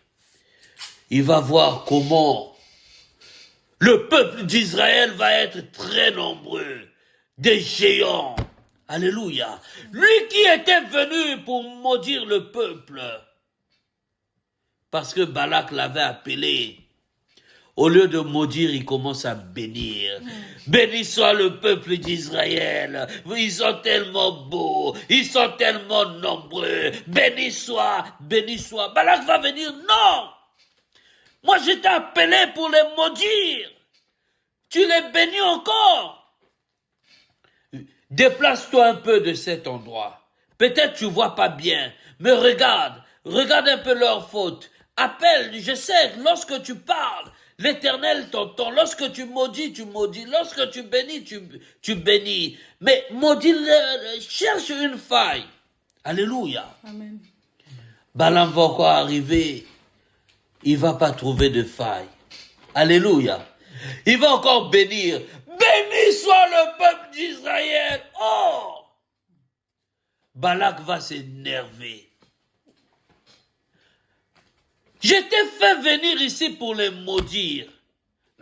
Il va voir comment le peuple d'Israël va être très nombreux, des géants. Alléluia. Lui qui était venu pour maudire le peuple, parce que Balak l'avait appelé, au lieu de maudire, il commence à bénir. Béni soit le peuple d'Israël. Ils sont tellement beaux, ils sont tellement nombreux. Béni soit, béni soit. Balak va venir, non. Moi, je t'ai appelé pour les maudire. Tu les bénis encore. Déplace-toi un peu de cet endroit. Peut-être tu vois pas bien, mais regarde un peu leurs fautes. Appelle, je sais, lorsque tu parles, l'Éternel t'entend. Lorsque tu maudis, tu maudis. Lorsque tu bénis, tu bénis. Mais maudis, cherche une faille. Alléluia. Amen. Balaam va encore arriver. Il va pas trouver de faille. Alléluia. Il va encore bénir. Béni soit le peuple d'Israël. Oh! Balak va s'énerver. Je t'ai fait venir ici pour les maudire.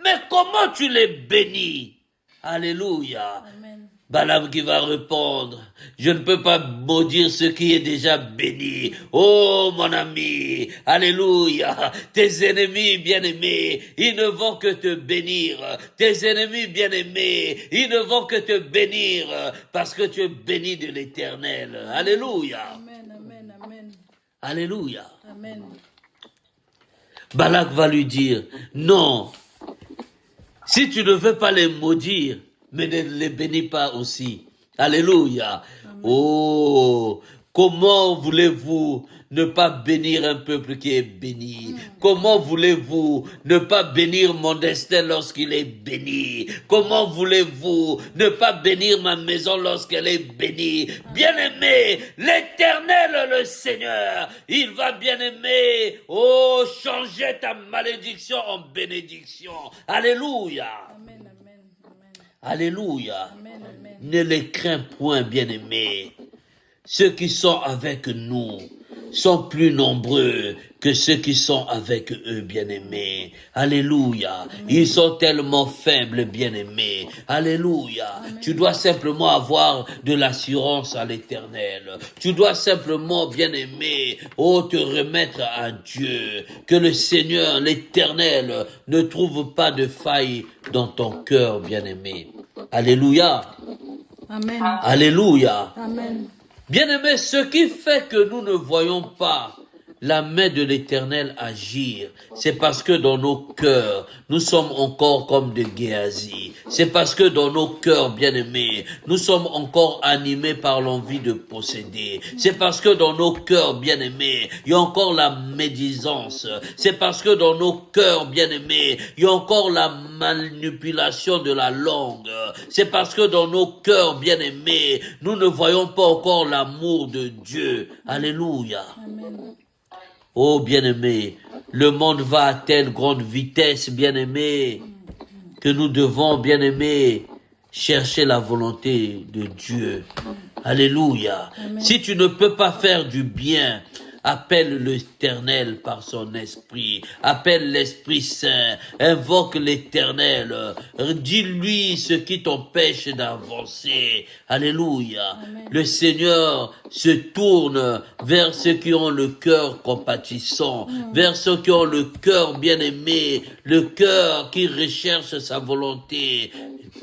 Mais comment tu les bénis? Alléluia. Amen. Balaam qui va répondre, je ne peux pas maudire ce qui est déjà béni. Oh mon ami, alléluia, tes ennemis bien-aimés, ils ne vont que te bénir. Tes ennemis bien-aimés, ils ne vont que te bénir parce que tu es béni de l'Éternel. Alléluia. Amen, amen, amen. Alléluia. Amen. Balak va lui dire, non, si tu ne veux pas les maudire, mais ne les bénis pas aussi. Alléluia. Oh, comment voulez-vous ne pas bénir un peuple qui est béni? Comment voulez-vous ne pas bénir mon destin lorsqu'il est béni? Comment voulez-vous ne pas bénir ma maison lorsqu'elle est bénie? Bien-aimé, l'Éternel, le Seigneur, il va, bien-aimé, oh, changer ta malédiction en bénédiction. Alléluia. Amen, amen, amen. Alléluia. Amen, amen. Ne les crains point, bien-aimés. Ceux qui sont avec nous sont plus nombreux que ceux qui sont avec eux, bien-aimés. Alléluia. Ils sont tellement faibles, bien-aimés. Alléluia. Tu dois simplement avoir de l'assurance à l'Éternel. Tu dois simplement, bien-aimé, te remettre à Dieu. Que le Seigneur, l'Éternel, ne trouve pas de faille dans ton cœur, bien-aimé. Alléluia. Amen. Alléluia. Amen. Bien-aimés, ce qui fait que nous ne voyons pas la main de l'Éternel agir, c'est parce que dans nos cœurs, nous sommes encore comme de Géasi. C'est parce que dans nos cœurs, bien-aimés, nous sommes encore animés par l'envie de posséder. C'est parce que dans nos cœurs, bien-aimés, il y a encore la médisance. C'est parce que dans nos cœurs, bien-aimés, il y a encore la manipulation de la langue. C'est parce que dans nos cœurs, bien-aimés, nous ne voyons pas encore l'amour de Dieu. Alléluia. Amen. Oh bien-aimé, le monde va à telle grande vitesse, bien-aimé, que nous devons, bien-aimé, chercher la volonté de Dieu. Alléluia. Amen. Si tu ne peux pas faire du bien, appelle l'Éternel par son esprit. Appelle l'Esprit Saint. Invoque l'Éternel. Dis-lui ce qui t'empêche d'avancer. Alléluia. Amen. Le Seigneur se tourne vers ceux qui ont le cœur compatissant, vers ceux qui ont le cœur bien-aimé, le cœur qui recherche sa volonté.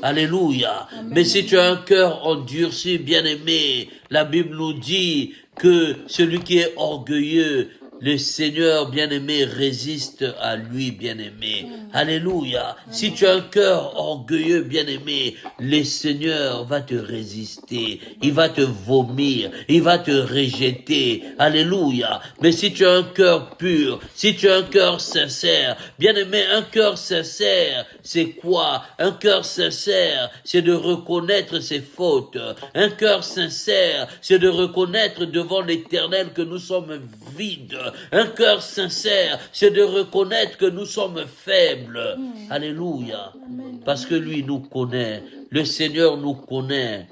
Alléluia. Amen. Mais si tu as un cœur endurci, bien-aimé, la Bible nous dit que celui qui est orgueilleux, le Seigneur bien-aimé résiste à lui bien-aimé. Alléluia. Si tu as un cœur orgueilleux bien-aimé, le Seigneur va te résister. Il va te vomir. Il va te rejeter. Alléluia. Mais si tu as un cœur pur, si tu as un cœur sincère, bien-aimé, un cœur sincère, c'est quoi? Un cœur sincère, c'est de reconnaître ses fautes. Un cœur sincère, c'est de reconnaître devant l'Éternel que nous sommes vides. Un cœur sincère, c'est de reconnaître que nous sommes faibles. Alléluia. Parce que lui nous connaît. Le Seigneur nous connaît.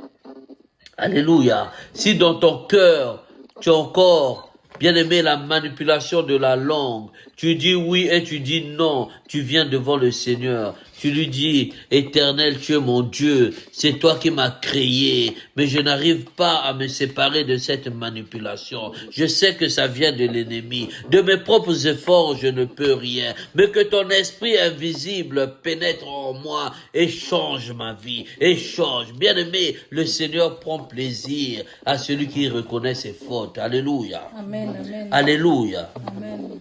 Alléluia. Si dans ton cœur, tu as encore, bien-aimé, la manipulation de la langue, tu dis oui et tu dis non, tu viens devant le Seigneur. Tu lui dis, Éternel, tu es mon Dieu, c'est toi qui m'as créé, mais je n'arrive pas à me séparer de cette manipulation. Je sais que ça vient de l'ennemi. De mes propres efforts, je ne peux rien, mais que ton esprit invisible pénètre en moi et change ma vie, et change. Bien-aimé, le Seigneur prend plaisir à celui qui reconnaît ses fautes. Alléluia. Amen. Amen. Alléluia. Amen.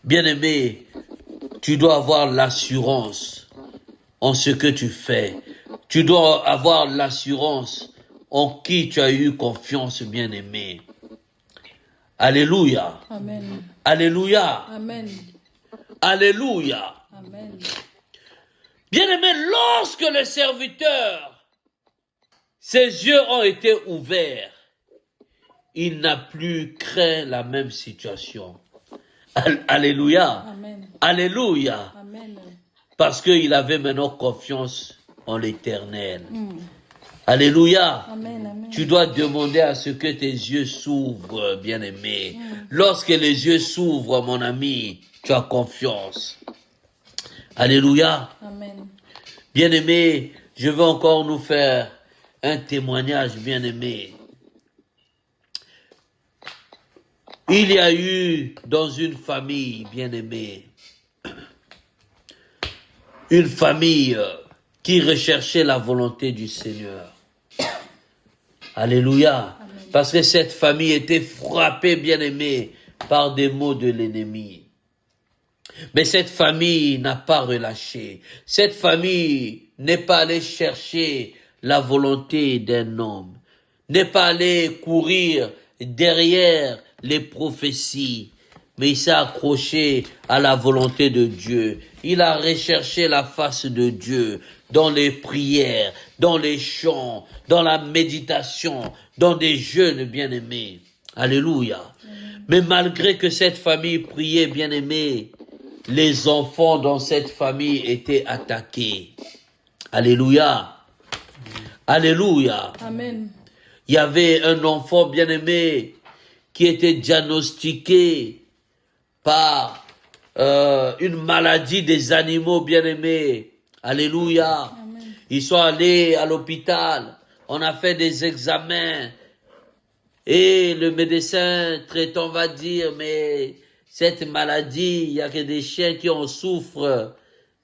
Bien-aimé, tu dois avoir l'assurance en ce que tu fais. Tu dois avoir l'assurance en qui tu as eu confiance, bien-aimé. Alléluia. Amen. Alléluia. Amen. Alléluia. Amen. Bien-aimé, lorsque le serviteur, ses yeux ont été ouverts, il n'a plus craint la même situation. Alléluia. Amen. Alléluia. Amen. Parce qu'il avait maintenant confiance en l'Éternel. Alléluia. Amen. Amen. Tu dois demander à ce que tes yeux s'ouvrent, bien-aimé. Lorsque les yeux s'ouvrent, mon ami, tu as confiance. Alléluia. Amen. Bien-aimé, je veux encore nous faire un témoignage, bien-aimé. Il y a eu dans une famille, bien-aimée, une famille qui recherchait la volonté du Seigneur. Alléluia. Amen. Parce que cette famille était frappée, bien-aimée, par des maux de l'ennemi. Mais cette famille n'a pas relâché. Cette famille n'est pas allée chercher la volonté d'un homme, n'est pas allé courir derrière les prophéties, mais il s'est accroché à la volonté de Dieu. Il a recherché la face de Dieu dans les prières, dans les chants, dans la méditation, dans des jeûnes bien-aimés. Alléluia. Mais malgré que cette famille priait bien-aimés, les enfants dans cette famille étaient attaqués. Alléluia. Alléluia. Amen. Il y avait un enfant bien-aimé qui était diagnostiqué par une maladie des animaux bien-aimés. Alléluia. Amen. Ils sont allés à l'hôpital. On a fait des examens. Et le médecin traitant va dire, mais cette maladie, il y a que des chiens qui en souffrent.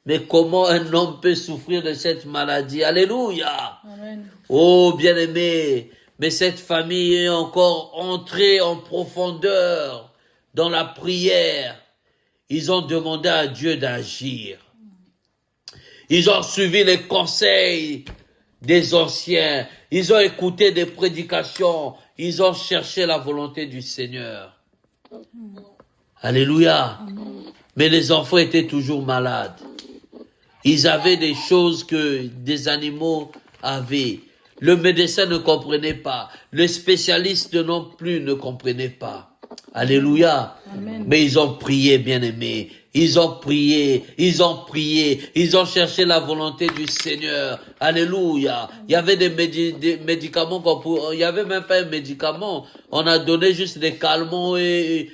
Mais comment un homme peut souffrir de cette maladie? Alléluia. Amen. Oh, bien-aimé, mais cette famille est encore entrée en profondeur dans la prière. Ils ont demandé à Dieu d'agir. Ils ont suivi les conseils des anciens. Ils ont écouté des prédications. Ils ont cherché la volonté du Seigneur. Alléluia. Mais les enfants étaient toujours malades. Ils avaient des choses que des animaux avaient. Le médecin ne comprenait pas. Le spécialiste non plus ne comprenait pas. Alléluia. Amen. Mais ils ont prié, bien-aimés. Ils ont prié, ils ont prié, ils ont cherché la volonté du Seigneur. Alléluia. Il y avait des médicaments il y avait même pas un médicament. On a donné juste des calmants et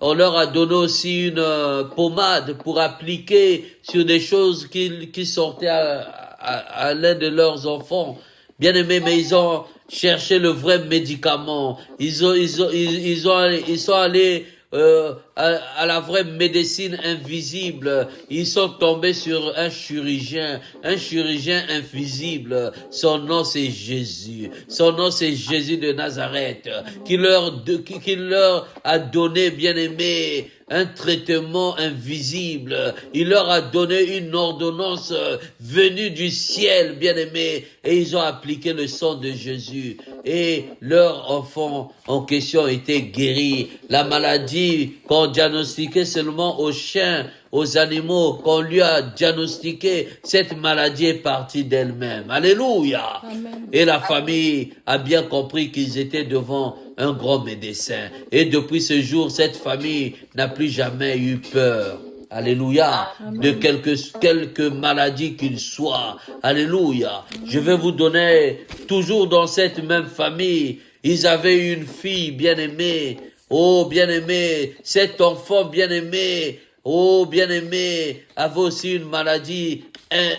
on leur a donné aussi une pommade pour appliquer sur des choses qui sortaient à l'un de leurs enfants. Bien aimés, mais ils ont cherché le vrai médicament. Ils sont allés à la vraie médecine invisible. Ils sont tombés sur un chirurgien invisible. Son nom c'est Jésus. Son nom c'est Jésus de Nazareth, qui leur a donné, bien aimé, un traitement invisible. Il leur a donné une ordonnance venue du ciel, bien aimé, et ils ont appliqué le sang de Jésus. Et leur enfant en question était guéri. La maladie qu'on diagnostiquait seulement aux chiens, aux animaux, qu'on lui a diagnostiqué, cette maladie est partie d'elle-même. Alléluia. Amen. Et la famille a bien compris qu'ils étaient devant un grand médecin. Et depuis ce jour, cette famille n'a plus jamais eu peur. Alléluia. Amen. De quelque maladie qu'il soit. Alléluia. Je vais vous donner, toujours dans cette même famille, ils avaient une fille bien-aimée. Oh, bien-aimée, cet enfant bien-aimé, oh, bien-aimé, avait aussi une maladie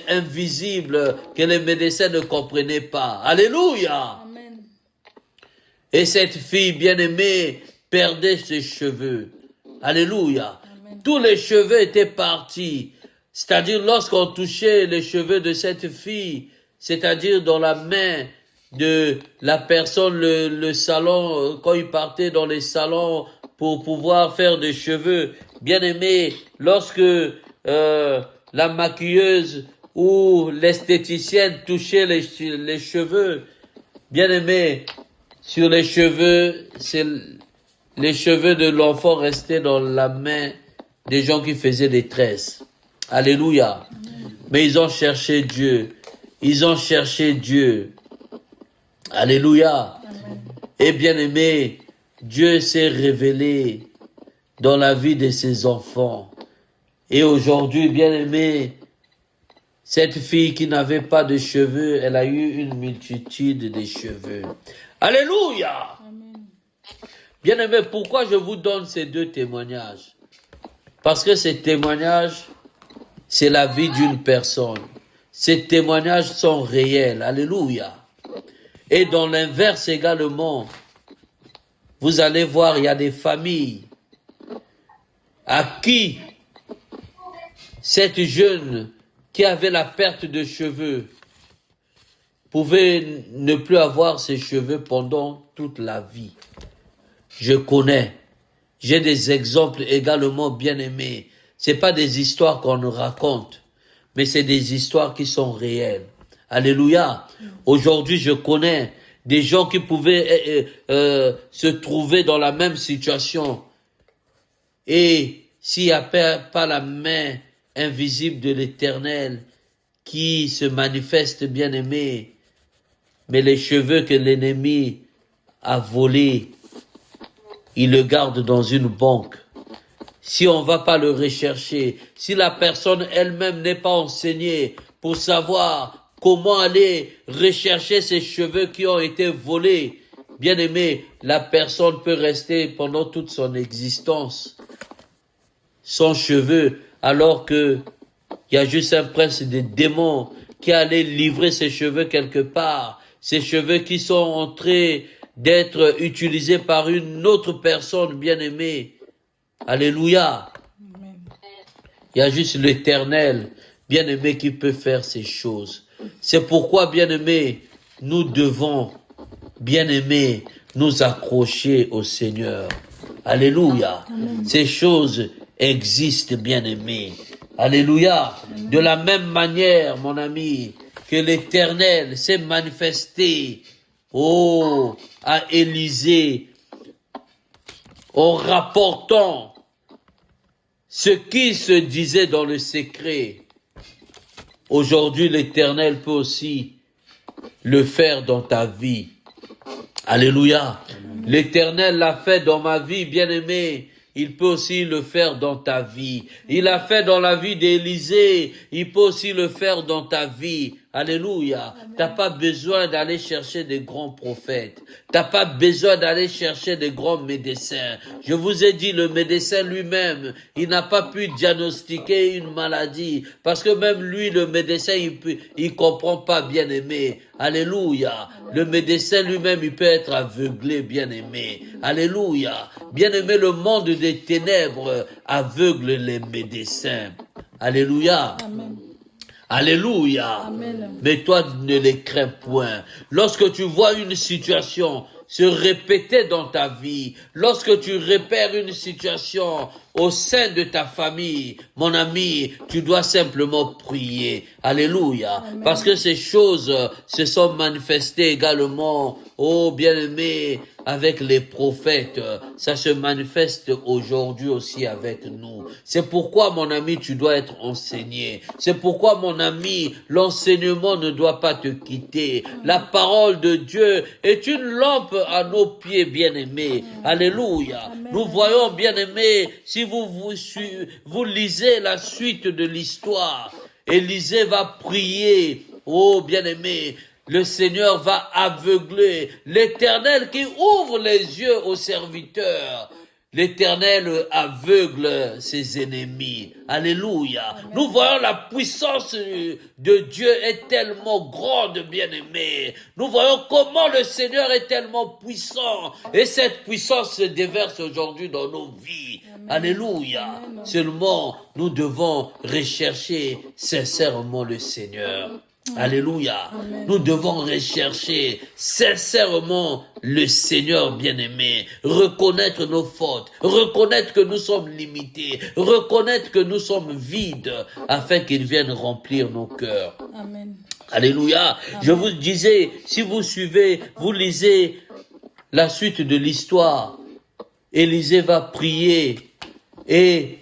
invisible que les médecins ne comprenaient pas. Alléluia. Amen. Et cette fille bien-aimée perdait ses cheveux. Alléluia. Amen. Tous les cheveux étaient partis. C'est-à-dire lorsqu'on touchait les cheveux de cette fille, c'est-à-dire dans la main de la personne, le salon, quand il partait dans les salons pour pouvoir faire des cheveux, bien aimé, lorsque la maquilleuse ou l'esthéticienne touchait les cheveux, bien aimé, sur les cheveux, les cheveux de l'enfant restaient dans la main des gens qui faisaient des tresses. Alléluia. Mais ils ont cherché Dieu. Ils ont cherché Dieu. Alléluia. Amen. Et bien aimé, Dieu s'est révélé dans la vie de ses enfants. Et aujourd'hui, bien aimé, cette fille qui n'avait pas de cheveux, elle a eu une multitude de cheveux. Alléluia. Amen. Bien aimé, pourquoi je vous donne ces deux témoignages? Parce que ces témoignages, c'est la vie d'une personne. Ces témoignages sont réels. Alléluia. Et dans l'inverse également, vous allez voir, il y a des familles à qui cette jeune qui avait la perte de cheveux pouvait ne plus avoir ses cheveux pendant toute la vie. Je connais. J'ai des exemples également bien aimés. C'est pas des histoires qu'on nous raconte, mais c'est des histoires qui sont réelles. Alléluia. Aujourd'hui, je connais des gens qui pouvaient se trouver dans la même situation. Et s'il n'y a pas la main invisible de l'Éternel qui se manifeste, bien-aimé, mais les cheveux que l'ennemi a volés, il le garde dans une banque. Si on ne va pas le rechercher, si la personne elle-même n'est pas enseignée pour savoir comment aller rechercher ces cheveux qui ont été volés, bien aimé, la personne peut rester pendant toute son existence sans cheveux, alors que il y a juste un prince des démons qui allait livrer ses cheveux quelque part, ces cheveux qui sont en train d'être utilisés par une autre personne bien-aimée. Alléluia. Amen. Il y a juste l'Éternel, bien-aimé, qui peut faire ces choses. C'est pourquoi, bien-aimé, nous devons, bien-aimé, nous accrocher au Seigneur. Alléluia. Amen. Ces choses existent, bien-aimé. Alléluia. Amen. De la même manière, mon ami, que l'Éternel s'est manifesté, à Élisée, en rapportant ce qui se disait dans le secret. Aujourd'hui, l'Éternel peut aussi le faire dans ta vie. Alléluia. L'Éternel l'a fait dans ma vie, bien-aimé. Il peut aussi le faire dans ta vie. Il l'a fait dans la vie d'Élisée. Il peut aussi le faire dans ta vie. Alléluia. T'as pas besoin d'aller chercher des grands prophètes. T'as pas besoin d'aller chercher des grands médecins. Je vous ai dit, le médecin lui-même, il n'a pas pu diagnostiquer une maladie. Parce que même lui, le médecin, il comprend pas, bien aimé. Alléluia. Le médecin lui-même, il peut être aveuglé, bien aimé. Alléluia. Bien aimé, le monde des ténèbres aveugle les médecins. Alléluia. Amen. Alléluia. Amen. Mais toi, ne les crains point. Lorsque tu vois une situation se répéter dans ta vie, lorsque tu repères une situation au sein de ta famille, mon ami, tu dois simplement prier. Alléluia. Amen. Parce que ces choses se sont manifestées également, bien-aimé, avec les prophètes. Ça se manifeste aujourd'hui aussi avec nous. C'est pourquoi, mon ami, tu dois être enseigné. C'est pourquoi, mon ami, l'enseignement ne doit pas te quitter. La parole de Dieu est une lampe à nos pieds, bien-aimés. Alléluia. Amen. Nous voyons, bien-aimés, si vous lisez la suite de l'histoire, Élisée va prier. Bien-aimé, le Seigneur va aveugler. L'Éternel qui ouvre les yeux aux serviteurs. L'Éternel aveugle ses ennemis. Alléluia. Amen. Nous voyons la puissance de Dieu est tellement grande, bien-aimé. Nous voyons comment le Seigneur est tellement puissant. Et cette puissance se déverse aujourd'hui dans nos vies. Amen. Alléluia. Amen. Seulement, nous devons rechercher sincèrement le Seigneur. Alléluia. Amen. Nous devons rechercher sincèrement le Seigneur bien-aimé, reconnaître nos fautes, reconnaître que nous sommes limités, reconnaître que nous sommes vides, afin qu'il vienne remplir nos cœurs. Amen. Alléluia. Amen. Je vous disais, si vous suivez, vous lisez la suite de l'histoire, Élisée va prier et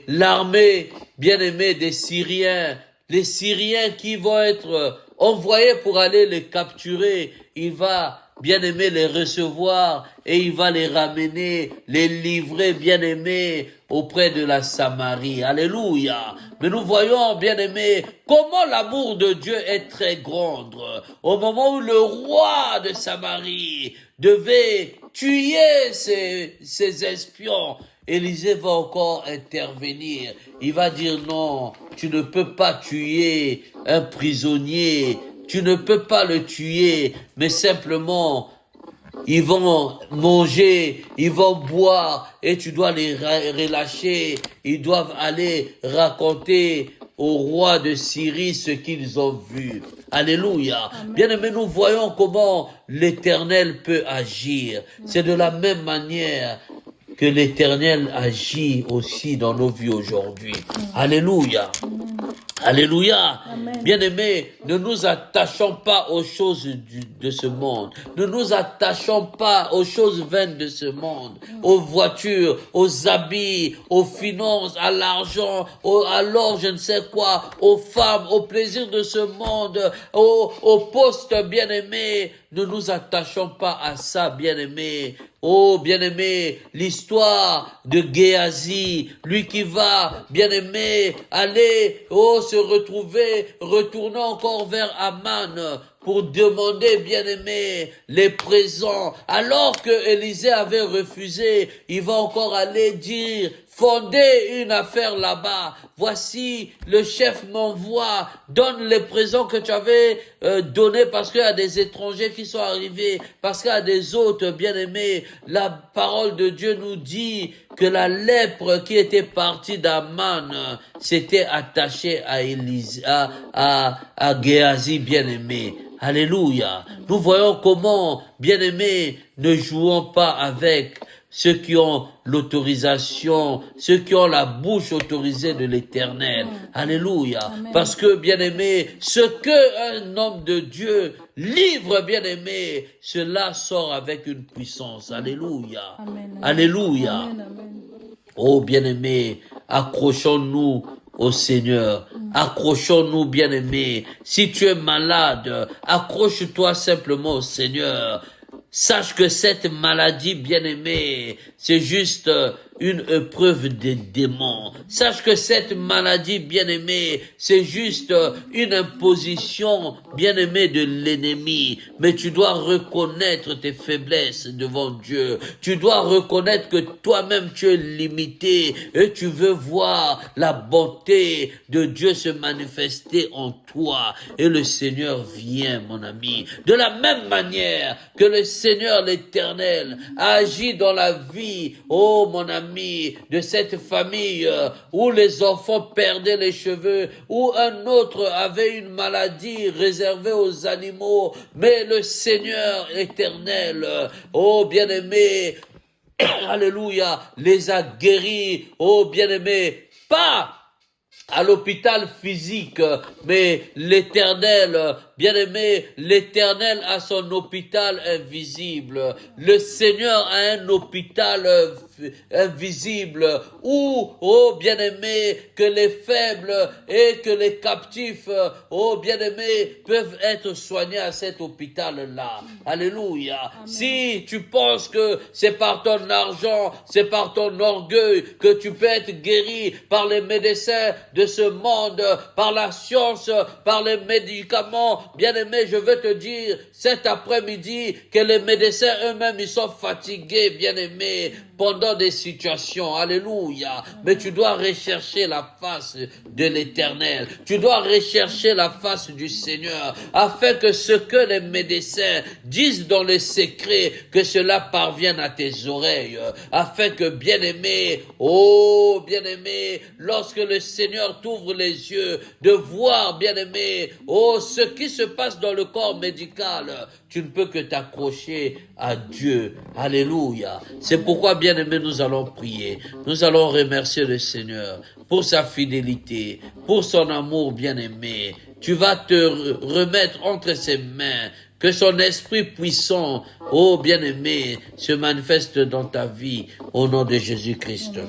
l'armée bien-aimés des Syriens, les Syriens qui vont être envoyés pour aller les capturer, il va, bien-aimés, les recevoir et il va les ramener, les livrer, bien-aimés, auprès de la Samarie. Alléluia. Mais nous voyons, bien-aimés, comment l'amour de Dieu est très grand. Au moment où le roi de Samarie devait tuer ses espions, Élisée va encore intervenir. Il va dire non, tu ne peux pas tuer un prisonnier, tu ne peux pas le tuer, mais simplement, ils vont manger, ils vont boire, et tu dois les relâcher. Ils doivent aller raconter au roi de Syrie ce qu'ils ont vu. Alléluia. Bien-aimés, nous voyons comment l'Éternel peut agir. C'est de la même manière que l'Éternel agit aussi dans nos vies aujourd'hui. Alléluia. Alléluia. Bien-aimés, ne nous attachons pas aux choses de ce monde. Ne nous attachons pas aux choses vaines de ce monde. Aux voitures, aux habits, aux finances, à l'argent, à l'or, je ne sais quoi, aux femmes, aux plaisirs de ce monde, aux postes, bien-aimés. Ne nous attachons pas à ça, bien-aimés. Oh, bien-aimé, l'histoire de Géasi, lui qui va, bien-aimé, aller, se retourner encore vers Aman pour demander, bien-aimé, les présents. Alors que Élisée avait refusé, il va encore aller dire, fonder une affaire là-bas. Voici, le chef m'envoie, donne les présents que tu avais donnés parce qu'il y a des étrangers qui sont arrivés, parce qu'il y a des autres, bien-aimés. La parole de Dieu nous dit que la lèpre qui était partie d'Aman s'était attachée à Élisée, à Géasi, bien-aimé. Alléluia. Nous voyons comment, bien-aimés, ne jouons pas avec ceux qui ont l'autorisation, ceux qui ont la bouche autorisée de l'Éternel. Alléluia. Amen. Parce que, bien-aimé, ce que un homme de Dieu livre, bien-aimé, cela sort avec une puissance. Alléluia. Amen. Alléluia. Amen. Oh, bien-aimé, accrochons-nous au Seigneur. Accrochons-nous, bien-aimés. Si tu es malade, accroche-toi simplement au Seigneur. Sache que cette maladie, bien-aimée, c'est juste une épreuve des démons. Sache que cette maladie, bien-aimée, c'est juste une imposition, bien-aimée, de l'ennemi. Mais tu dois reconnaître tes faiblesses devant Dieu. Tu dois reconnaître que toi-même tu es limité et tu veux voir la bonté de Dieu se manifester en toi. Et le Seigneur vient, mon ami. De la même manière que le Seigneur l'Éternel a agi dans la vie, oh mon ami, de cette famille où les enfants perdaient les cheveux, où un autre avait une maladie réservée aux animaux, mais le Seigneur éternel, oh bien-aimé, alléluia, les a guéris, oh bien-aimé, pas à l'hôpital physique, mais l'Éternel, bien-aimé, l'Éternel a son hôpital invisible. Le Seigneur a un hôpital invisible où, oh bien-aimé, que les faibles et que les captifs, oh bien-aimé, peuvent être soignés à cet hôpital-là. Alléluia. Amen. Si tu penses que c'est par ton argent, c'est par ton orgueil que tu peux être guéri par les médecins de ce monde, par la science, par les médicaments, bien-aimé, je veux te dire cet après-midi que les médecins eux-mêmes, ils sont fatigués, bien-aimé, pendant des situations. Alléluia. Mais tu dois rechercher la face de l'Éternel. Tu dois rechercher la face du Seigneur afin que ce que les médecins disent dans le secret, que cela parvienne à tes oreilles. Afin que, bien-aimé, oh, bien-aimé, lorsque le Seigneur t'ouvre les yeux, de voir, bien-aimé, oh, ce qui se passe dans le corps médical, tu ne peux que t'accrocher à Dieu. Alléluia. C'est pourquoi, bien-aimé, nous allons prier. Nous allons remercier le Seigneur pour sa fidélité, pour son amour, bien-aimé. Tu vas te remettre entre ses mains. Que son esprit puissant, oh bien-aimé, se manifeste dans ta vie au nom de Jésus-Christ.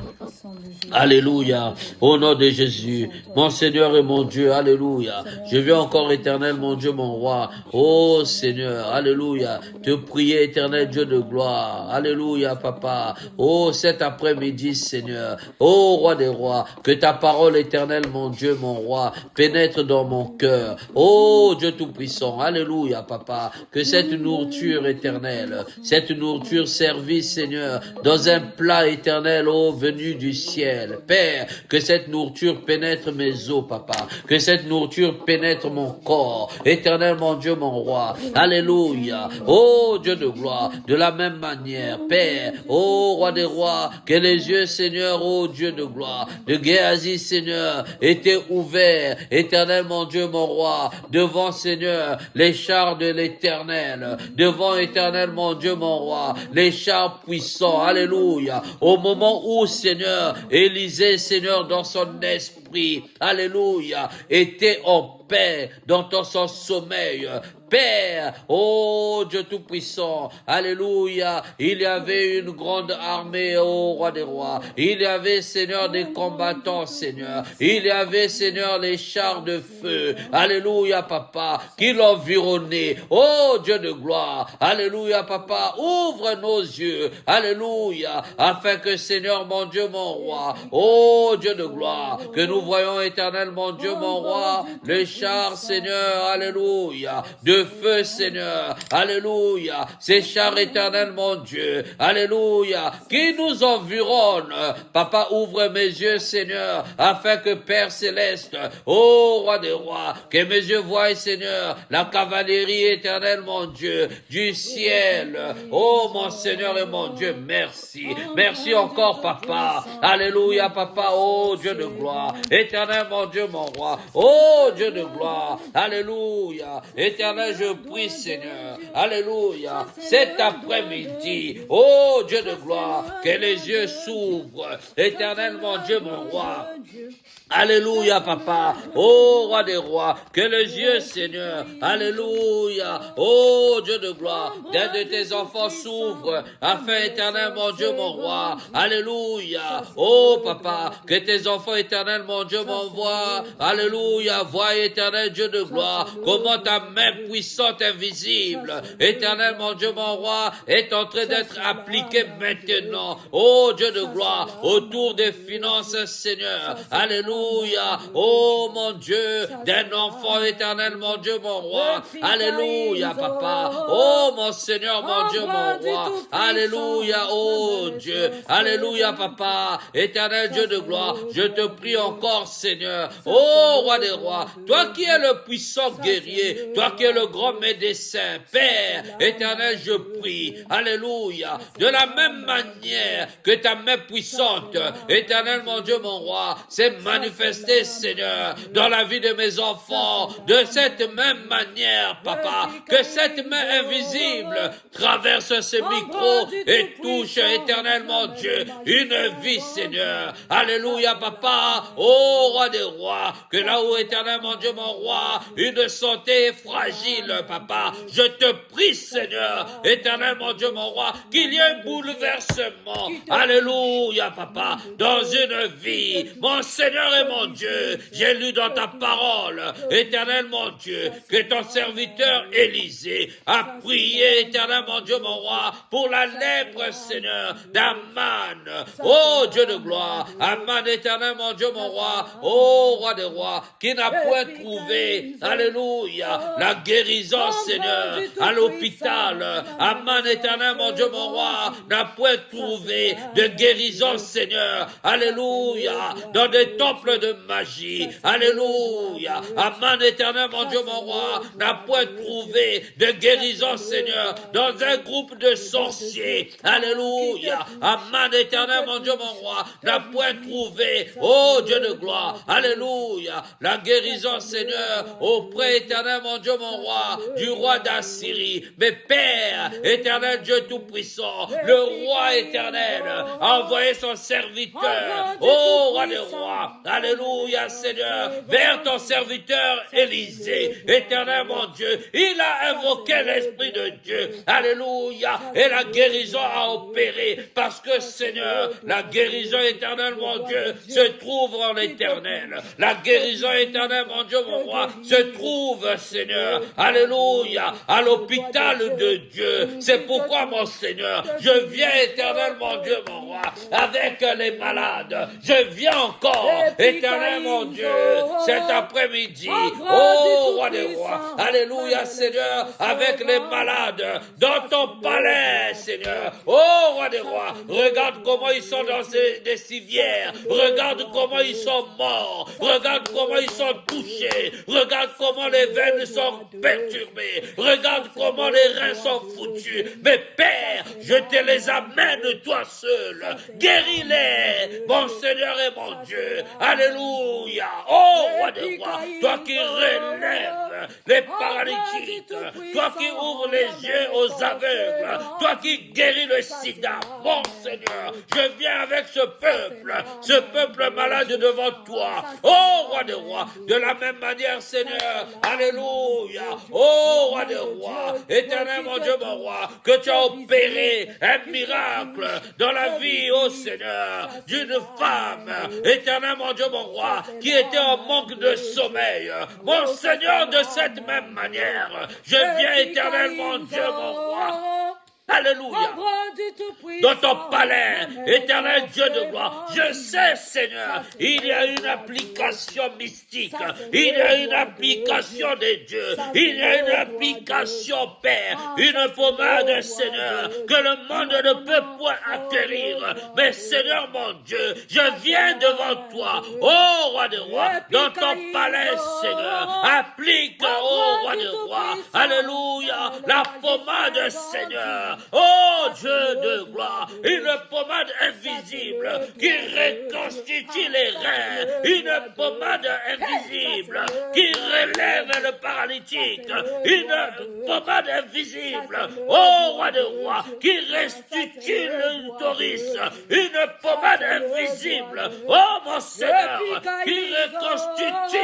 Alléluia. Au nom de Jésus. Mon Seigneur et mon Dieu. Alléluia. Je viens encore, éternel, mon Dieu, mon roi. Oh Seigneur. Alléluia. Te prier, éternel Dieu de gloire. Alléluia, papa. Oh, cet après-midi, Seigneur. Oh, roi des rois. Que ta parole, éternelle, mon Dieu, mon roi, pénètre dans mon cœur. Oh, Dieu tout-puissant. Alléluia, papa. Que cette nourriture éternelle, cette nourriture servie, Seigneur, dans un plat éternel, oh, venu du ciel. Père, que cette nourriture pénètre mes os, papa. Que cette nourriture pénètre mon corps. Éternel, mon Dieu, mon roi. Alléluia. Oh, Dieu de gloire. De la même manière, Père, oh, roi des rois, que les yeux, Seigneur, oh, Dieu de gloire, de Géasi, Seigneur, étaient ouverts. Éternel, mon Dieu, mon roi, devant, Seigneur, les chars de l'Éternel. l'Éternel, devant l'Éternel, mon Dieu, mon roi, les chars puissants, alléluia, au moment où, Seigneur, Élisée, Seigneur, dans son esprit, alléluia, était en paix dans son sommeil. Père, oh Dieu Tout-Puissant, alléluia, il y avait une grande armée, oh Roi des Rois, il y avait, Seigneur, des combattants, Seigneur, il y avait, Seigneur, les chars de feu, alléluia, Papa, qui l'environnaient, oh Dieu de gloire, alléluia, Papa, ouvre nos yeux, alléluia, afin que, Seigneur, mon Dieu, mon Roi, oh Dieu de gloire, que nous voyons, Éternel, mon Dieu, mon Roi, les chars, Seigneur, alléluia, de feu, Seigneur, alléluia, ces chars éternels, mon Dieu, alléluia, qui nous environnent. Papa, ouvre mes yeux, Seigneur, afin que Père Céleste, ô Roi des Rois, que mes yeux voient, Seigneur, la cavalerie éternelle, mon Dieu, du ciel. Oh, mon Seigneur et mon Dieu, merci. Merci encore, Papa. Alléluia, Papa, oh Dieu de gloire, éternel, mon Dieu, mon Roi, oh Dieu de gloire, alléluia, éternel, je prie, Seigneur, alléluia, cet après-midi, oh Dieu de gloire, que les yeux s'ouvrent, éternel, mon Dieu, mon Roi, alléluia, Papa, oh Roi des Rois, que les yeux, Seigneur, alléluia, oh Dieu de gloire, d'un de tes enfants s'ouvrent, afin, éternel, mon Dieu, mon Roi, alléluia, oh Papa, que tes enfants, éternel, mon Dieu, m'envoient, alléluia, vois, éternel, Dieu de gloire, comment ta main puissante, invisible, éternel, mon Dieu, mon Roi, est en train d'être appliquée maintenant, oh Dieu de gloire, autour des finances, Seigneur, alléluia, oh mon Dieu, d'un enfant éternel, mon Dieu, mon Roi, alléluia, Papa, oh mon Seigneur, mon Dieu, mon Roi, alléluia, oh Dieu, alléluia, Papa, éternel Dieu de gloire, je te prie encore, Seigneur, oh Roi des Rois, toi qui es le puissant guerrier, toi qui es le grand médecin, Père, éternel, je prie, alléluia, de la même manière que ta main puissante, éternel, mon Dieu, mon Roi, s'est manifestée, Seigneur, dans la vie de mes enfants, de cette même manière, Papa, que cette main invisible traverse ce micro et touche, éternel, mon Dieu, une vie, Seigneur, alléluia, Papa, ô Roi des Rois, que là où, éternel, mon Dieu, mon Roi, une santé fragile, Papa, je te prie, Seigneur, éternel, mon Dieu, mon Roi, qu'il y ait un bouleversement, alléluia, Papa, dans une vie, mon Seigneur et mon Dieu, j'ai lu dans ta parole, éternel, mon Dieu, que ton serviteur Élisée a prié, éternel, mon Dieu, mon Roi, pour la lèpre, Seigneur, d'Aman, ô Dieu de gloire, Aman, éternel, mon Dieu, mon Roi, ô Roi des Rois, qui n'a point trouvé, alléluia, la guérison, Seigneur, à l'hôpital, Aman, éternel, mon Dieu, mon Roi, n'a point trouvé de guérison, Seigneur, alléluia, dans des temples de magie, alléluia, Aman, éternel, mon Dieu, mon Roi, n'a point trouvé de guérison, Seigneur, dans un groupe de sorciers, alléluia, Aman, éternel, mon Dieu, mon Roi, n'a point trouvé, oh Dieu de gloire, alléluia, la guérison, Seigneur, auprès, éternel, mon Dieu, mon Roi, du roi d'Assyrie, mais Père, éternel Dieu Tout-Puissant, le roi éternel, a envoyé son serviteur, oh Roi des Rois, alléluia, Seigneur, vers ton serviteur Élisée, éternel, mon Dieu, il a invoqué l'Esprit de Dieu, alléluia, et la guérison a opéré, parce que, Seigneur, la guérison éternelle, mon Dieu, se trouve en l'éternel, la guérison éternelle, mon Dieu, mon roi, se trouve, Seigneur, alléluia, à l'hôpital de Dieu, c'est pourquoi, mon Seigneur, je viens, éternel, mon Dieu, mon roi, avec les malades, je viens encore, éternel, mon Dieu, cet après-midi, oh, Roi des Rois, alléluia, Seigneur, avec les malades, dans ton palais, Seigneur, oh, Roi des Rois, regarde comment ils sont dans des civières, regarde comment ils sont morts, regarde comment ils sont touchés, regarde comment les veines sont perturbées, regarde comment les reins sont foutus, mais Père, je te les amène toi seul, guéris-les, mon Seigneur et mon Dieu, Alléluia. Oh, roi des rois, toi qui relèves les paralytiques, toi qui ouvres les yeux aux aveugles, toi qui guéris le sida, mon Seigneur, je viens avec ce peuple malade devant toi. Oh, roi des rois, de la même manière, Seigneur, alléluia. Oh, roi des rois, éternel mon Dieu, mon roi, que tu as opéré un miracle dans la vie, oh Seigneur, d'une femme, éternel mon Dieu, mon roi, qui était en manque de sommeil. Mon Seigneur, de cette même manière, je viens, éternel mon Dieu, mon roi. Alléluia. Dans ton palais, éternel Dieu de gloire, je sais, Seigneur, il y a une application mystique, il y a une application des dieux, il y a une application, Père, une pommade, Seigneur, que le monde ne peut point acquérir. Mais, Seigneur mon Dieu, je viens devant toi, ô roi des rois, dans ton palais, Seigneur, applique, ô roi des rois, alléluia, la pommade, Seigneur. Oh Dieu de gloire, une pommade invisible qui reconstitue les reins, une pommade invisible qui relève le paralytique, une pommade invisible, oh roi de rois, qui restitue l'utérus, une pommade invisible, oh mon Seigneur, qui reconstitue,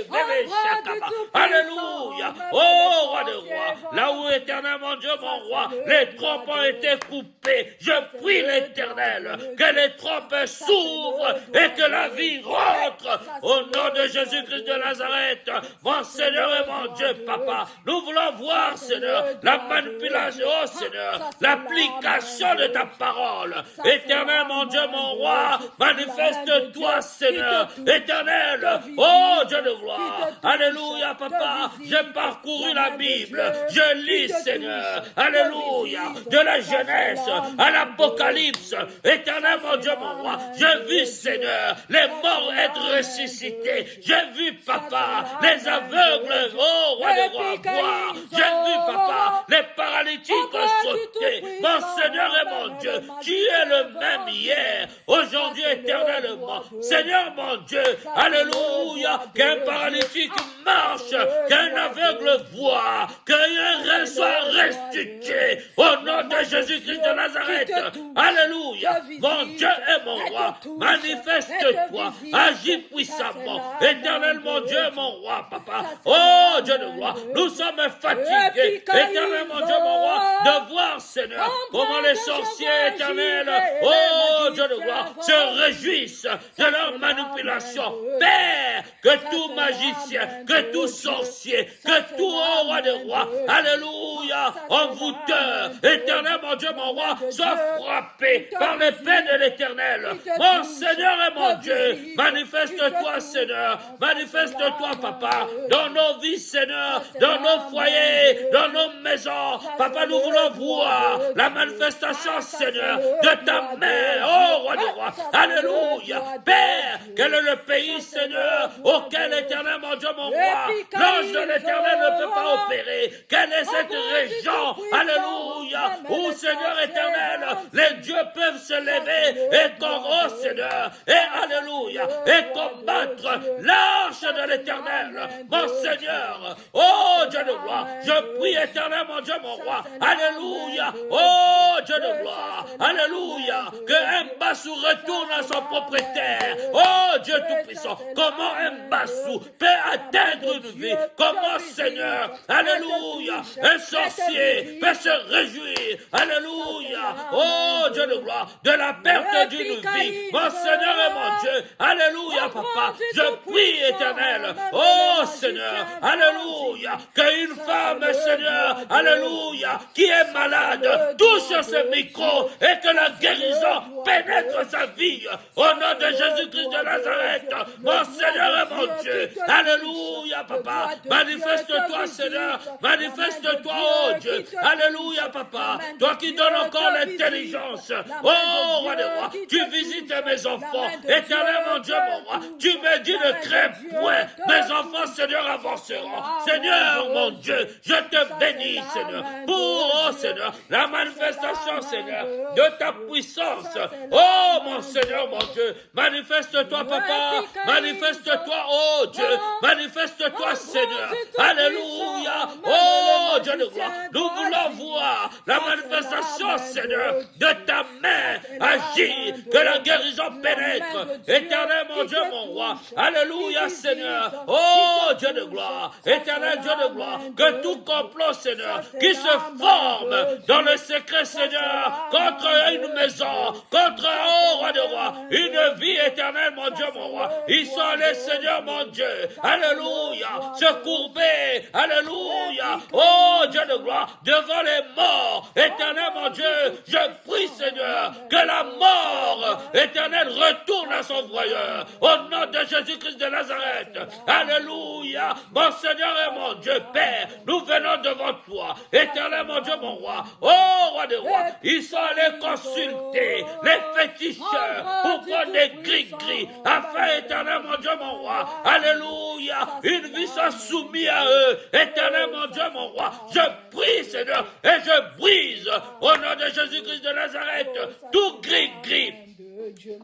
bébé Chakama, alléluia, oh roi de rois, là où éternel mon Dieu, mon roi, les trompes ont été coupées. Je prie l'Éternel que les trompes s'ouvrent et que la vie rentre au nom de Jésus-Christ de Nazareth. Mon Seigneur et mon Dieu, Papa, nous voulons voir, Seigneur, la manipulation, oh Seigneur, l'application de ta parole. Éternel, mon Dieu, mon roi, manifeste-toi, Seigneur, éternel, oh Dieu de gloire. Alléluia, Papa, j'ai parcouru la Bible, je lis, Seigneur, alléluia, de la Genèse à l'Apocalypse, éternel mon Dieu, mon roi, j'ai vu, Seigneur, les morts être ressuscités, j'ai vu, Papa, les aveugles, oh roi des rois, voir, j'ai vu, Papa, les paralytiques sauter, mon Seigneur et mon Dieu, tu es le même hier, aujourd'hui, éternellement, Seigneur mon Dieu, alléluia, qu'un paralytique marche, qu'un aveugle voit, qu'un rein soit restitué, au nom de Jésus-Christ de Nazareth. Alléluia. Mon Dieu et mon roi, manifeste-toi, agis puissamment. Éternel mon Dieu, mon roi, Papa. Oh Dieu de gloire, nous sommes fatigués. Éternel mon Dieu, mon roi, de voir, Seigneur, comment les sorciers éternels, oh Dieu de gloire, se réjouissent de leur manipulation. Père, que tout magicien, que tout sorcier, que tout roi des rois, alléluia, envoûteur, éternel mon Dieu, mon roi, sois frappé par l'épée de l'éternel. Mon Seigneur et mon Dieu, manifeste-toi, Seigneur, manifeste-toi, Papa, dans nos vies, Seigneur, dans nos foyers, dans nos maisons. Papa, nous voulons voir la manifestation, Seigneur, de ta main, oh roi des rois, alléluia. Père, quel est le pays, Seigneur, auquel l'éternel, mon Dieu, mon roi, l'ange de l'éternel ne peut pas opérer? Quelle est cette région, alléluia, où, Seigneur éternel, les dieux peuvent se lever et oh Seigneur, et alléluia, et combattre l'arche de l'éternel, mon Seigneur, oh Dieu de gloire, je prie éternel, mon Dieu, mon roi, alléluia, oh Dieu de gloire, alléluia, que un bassou retourne à son propriétaire, oh Dieu tout-puissant, comment un bassou peut atteindre une vie, comment, Seigneur, alléluia, un sorcier peut se réjouir, alléluia, oh Dieu de gloire, de la perte d'une vie, mon Seigneur et mon Dieu, alléluia, Papa, je prie éternel, oh Seigneur, alléluia, qu'une femme, Seigneur, alléluia, qui est malade, touche ce micro et que la guérison pénètre sa vie, au nom de Jésus-Christ de Nazareth, mon Seigneur et mon Dieu, alléluia, Papa, manifeste-toi, Seigneur, manifeste-toi, oh Dieu, alléluia, Papa, papa, toi qui donnes encore l'intelligence. Oh, roi des rois, tu visites mes enfants. Éternel, mon Dieu, mon roi, tu me dis ne crains point. Mes enfants, Seigneur, avanceront. Seigneur, mon Dieu, je te bénis, Seigneur, pour, oh Seigneur, la manifestation, Seigneur, de ta puissance. Oh, mon Seigneur, mon Dieu, manifeste-toi, papa, manifeste-toi, oh Dieu, manifeste-toi, Seigneur. Alléluia. Oh, Dieu de gloire, nous voulons voir la manifestation, Seigneur, de ta main agir, que la guérison pénètre. Éternel, mon Dieu, mon roi. Alléluia, Seigneur. Oh, Dieu de gloire, éternel Dieu de gloire, que tout complot, Seigneur, qui se forme dans le secret, Seigneur, contre une maison, contre, oh, roi de roi, une vie éternelle, mon Dieu, mon roi. Ils sont allés, Seigneur, mon Dieu. Alléluia. Se courber. Alléluia. Oh, Dieu de gloire, devant les morts. Éternel, mon Dieu, je prie, Seigneur, que la mort éternelle retourne à son voyeur. Au nom de Jésus-Christ de Nazareth. Alléluia. Mon Seigneur et mon Dieu, Père, nous venons devant toi. Éternel, mon Dieu, mon roi. Oh, roi des rois, ils sont allés consulter les féticheurs pour prendre des gris-gris, afin, éternel, mon Dieu, mon roi. Alléluia. Une vie soit soumise à eux. Éternel, mon Dieu, mon roi. Je prie, Seigneur, et je brise, au nom de Jésus-Christ de Nazareth, tout gris-gris.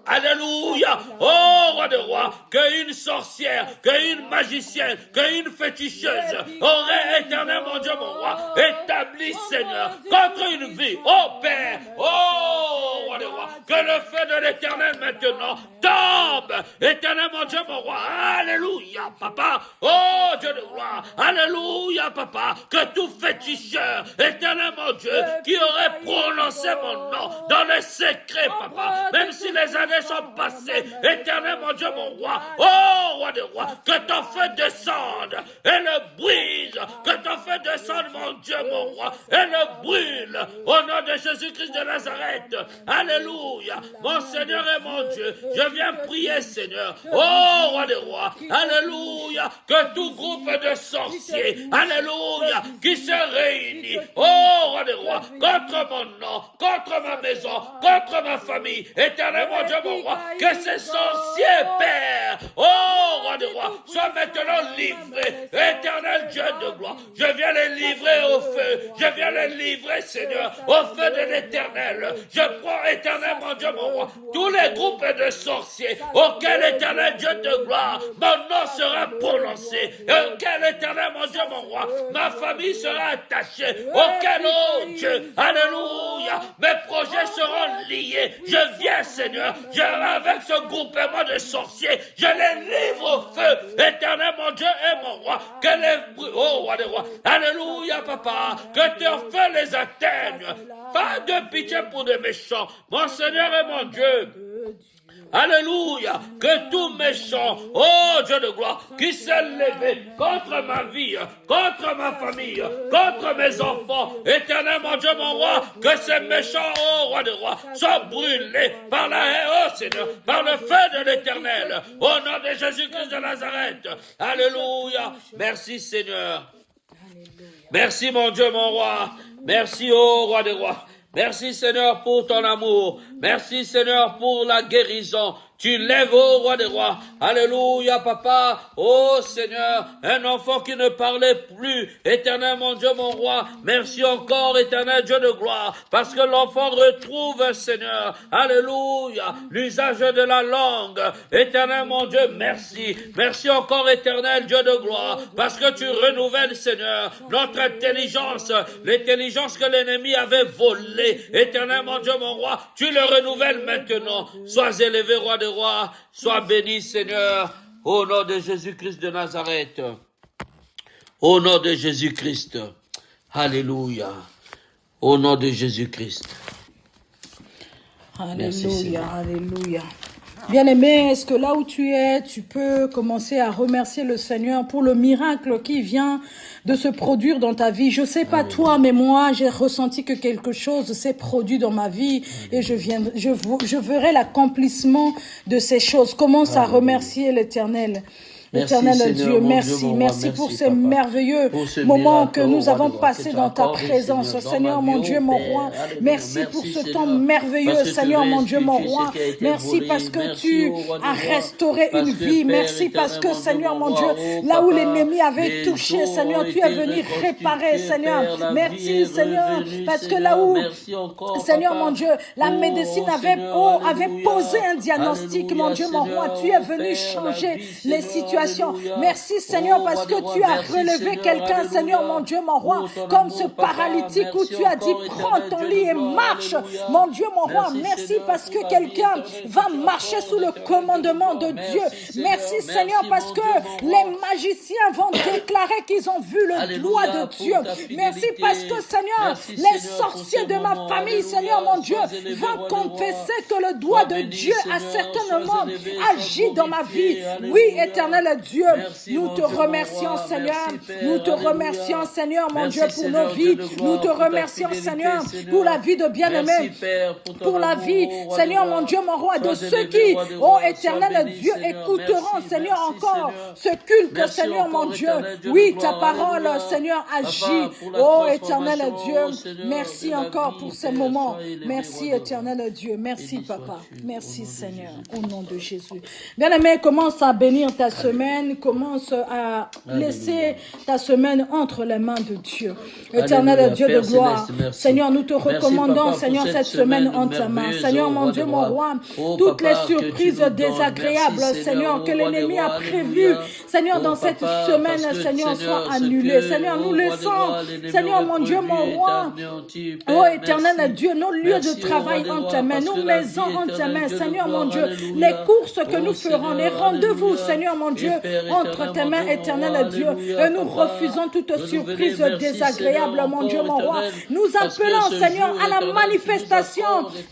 Alléluia. Oh, roi de roi, qu'une sorcière, qu'une magicienne, qu'une féticheuse aurait, éternel, mon Dieu, mon roi, établi, Seigneur, contre une vie. Oh, Père, oh, roi de roi, que le feu de l'éternel maintenant tombe, éternel, mon Dieu, mon roi. Alléluia, papa. Oh, Dieu de gloire. Alléluia, papa. Que tout féticheur, éternel, mon Dieu, qui aurait prononcé mon nom dans le secret, papa, même si les années sont passées, éternel, mon Dieu, mon roi, oh, roi des rois, que ton feu descende et le brise, que ton feu descende, mon Dieu, mon roi, et le brûle, au nom de Jésus-Christ de Nazareth. Alléluia, mon Seigneur et mon Dieu, je viens prier, Seigneur, oh, roi des rois, alléluia, que tout groupe de sorciers, alléluia, qui se réunit, oh, roi des rois, contre mon nom, contre ma maison, contre ma famille, éternel, mon Dieu, mon roi, que ces sorciers, Père, oh, roi des rois, soient maintenant livrés, éternel Dieu de gloire. Je viens les livrer au feu, je viens les livrer, Seigneur, au feu de l'éternel. Je prends, éternel, mon Dieu, mon roi, tous les groupes de sorciers auxquels, éternel Dieu de gloire, mon nom sera prononcé, et auquel, éternel, mon Dieu, mon roi, ma famille sera attachée, auquel, oh Dieu, alléluia, mes projets seront liés. Je viens, Seigneur, avec ce groupement de sorciers, je les livre au feu, éternel, mon Dieu et mon roi, que les, oh, roi des rois, alléluia, papa, que ton feu les atteigne. Pas de pitié pour des méchants, mon Seigneur et mon Dieu. Alléluia, que tout méchant, oh Dieu de gloire, qui s'est levé contre ma vie, contre ma famille, contre mes enfants, éternel, mon Dieu, mon roi, que ces méchants, oh roi de roi, soient brûlés par la haine, oh Seigneur, par le feu de l'éternel, au nom de Jésus-Christ de Nazareth. Alléluia, merci Seigneur. Merci mon Dieu, mon roi, merci, oh roi des rois. Merci Seigneur pour ton amour. Merci Seigneur pour la guérison. Tu lèves, ô roi des rois. Alléluia, papa. Oh Seigneur, un enfant qui ne parlait plus. Éternel, mon Dieu, mon roi. Merci encore, éternel Dieu de gloire. Parce que l'enfant retrouve, Seigneur. Alléluia. L'usage de la langue. Éternel, mon Dieu, merci. Merci encore, éternel Dieu de gloire. Parce que tu renouvelles, Seigneur, notre intelligence. L'intelligence que l'ennemi avait volée. Éternel, mon Dieu, mon roi. Tu le renouvelles maintenant. Sois élevé, roi de roi, sois béni, Seigneur, au nom de Jésus-Christ de Nazareth. Au nom de Jésus-Christ. Alléluia. Au nom de Jésus-Christ. Alléluia, alléluia. Bien-aimé, est-ce que là où tu es, tu peux commencer à remercier le Seigneur pour le miracle qui vient de se produire dans ta vie? Je sais pas toi, mais moi, j'ai ressenti que quelque chose s'est produit dans ma vie et je verrai l'accomplissement de ces choses. Commence à remercier l'Éternel. Éternel Dieu, merci pour ces merveilleux moments que nous avons passés dans ta présence, Seigneur mon Dieu, mon roi. Merci pour ce temps merveilleux, Seigneur mon Dieu, mon roi. Merci parce que tu as restauré une vie. Merci parce que, Seigneur mon Dieu, là où l'ennemi avait touché, Seigneur, tu es venu réparer, Seigneur. Merci, Seigneur, parce que là où, Seigneur mon Dieu, la médecine avait posé un diagnostic, mon Dieu, mon roi, tu es venu changer les situations. Merci, Seigneur, parce que tu as relevé quelqu'un, Seigneur, mon Dieu, mon roi, comme ce paralytique où tu as dit, prends ton lit et marche, mon Dieu, mon roi. Merci parce que quelqu'un va marcher sous le commandement de Dieu. Merci, Seigneur, parce que les magiciens vont déclarer qu'ils ont vu le doigt de Dieu. Merci parce que, Seigneur, les sorciers de ma famille, Seigneur, mon Dieu, vont confesser que le doigt de Dieu a certainement agi dans ma vie. Oui, éternel Dieu, nous te remercions, Seigneur. Nous te remercions, Seigneur, mon Dieu, pour nos vies. Nous te remercions, Seigneur, pour la vie de bien-aimés. Pour la vie, Seigneur, mon Dieu, mon roi, de ceux qui, oh éternel Dieu, écouteront, Seigneur, encore ce culte, Seigneur, mon Dieu. Oui, ta parole, Seigneur, agit. Oh éternel Dieu, merci encore pour ces moments. Merci, éternel Dieu. Merci, Papa. Merci, Seigneur, au nom de Jésus. Bien-aimé, commence à bénir ta semaine, commence à laisser ta semaine entre les mains de Dieu. Éternel Dieu de gloire, Seigneur, nous te recommandons, Seigneur, cette semaine en ta main. Seigneur, mon Dieu, mon roi, toutes les surprises désagréables, Seigneur, que l'ennemi a prévues, Seigneur, dans cette semaine, Seigneur, soient annulées. Seigneur, nous laissons, Seigneur, mon Dieu, mon roi, oh éternel Dieu, nos lieux de travail en ta main, nos maisons en ta main, Seigneur, mon Dieu, les courses que nous ferons, les rendez-vous, Seigneur, mon Dieu, entre tes mains, éternel Dieu, et nous refusons toute surprise désagréable, mon Dieu, mon roi. Nous appelons, Seigneur, à la manifestation,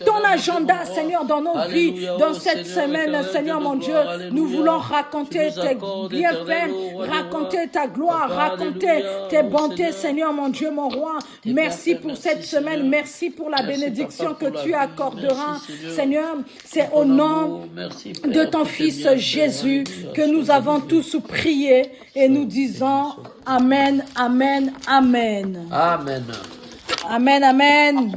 ton agenda, Seigneur, dans nos vies, dans cette semaine, Seigneur, mon Dieu. Nous voulons raconter tes bienfaits, raconter ta gloire, raconter tes bontés, Seigneur, mon Dieu, mon roi. Merci pour cette semaine, merci pour la bénédiction que tu accorderas, Seigneur. C'est au nom de ton Fils Jésus que nous avons tous prié et nous disons Amen, Amen, Amen. Amen. Amen, Amen.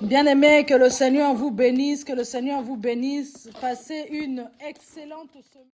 Bien-aimés, que le Seigneur vous bénisse, que le Seigneur vous bénisse. Passez une excellente semaine.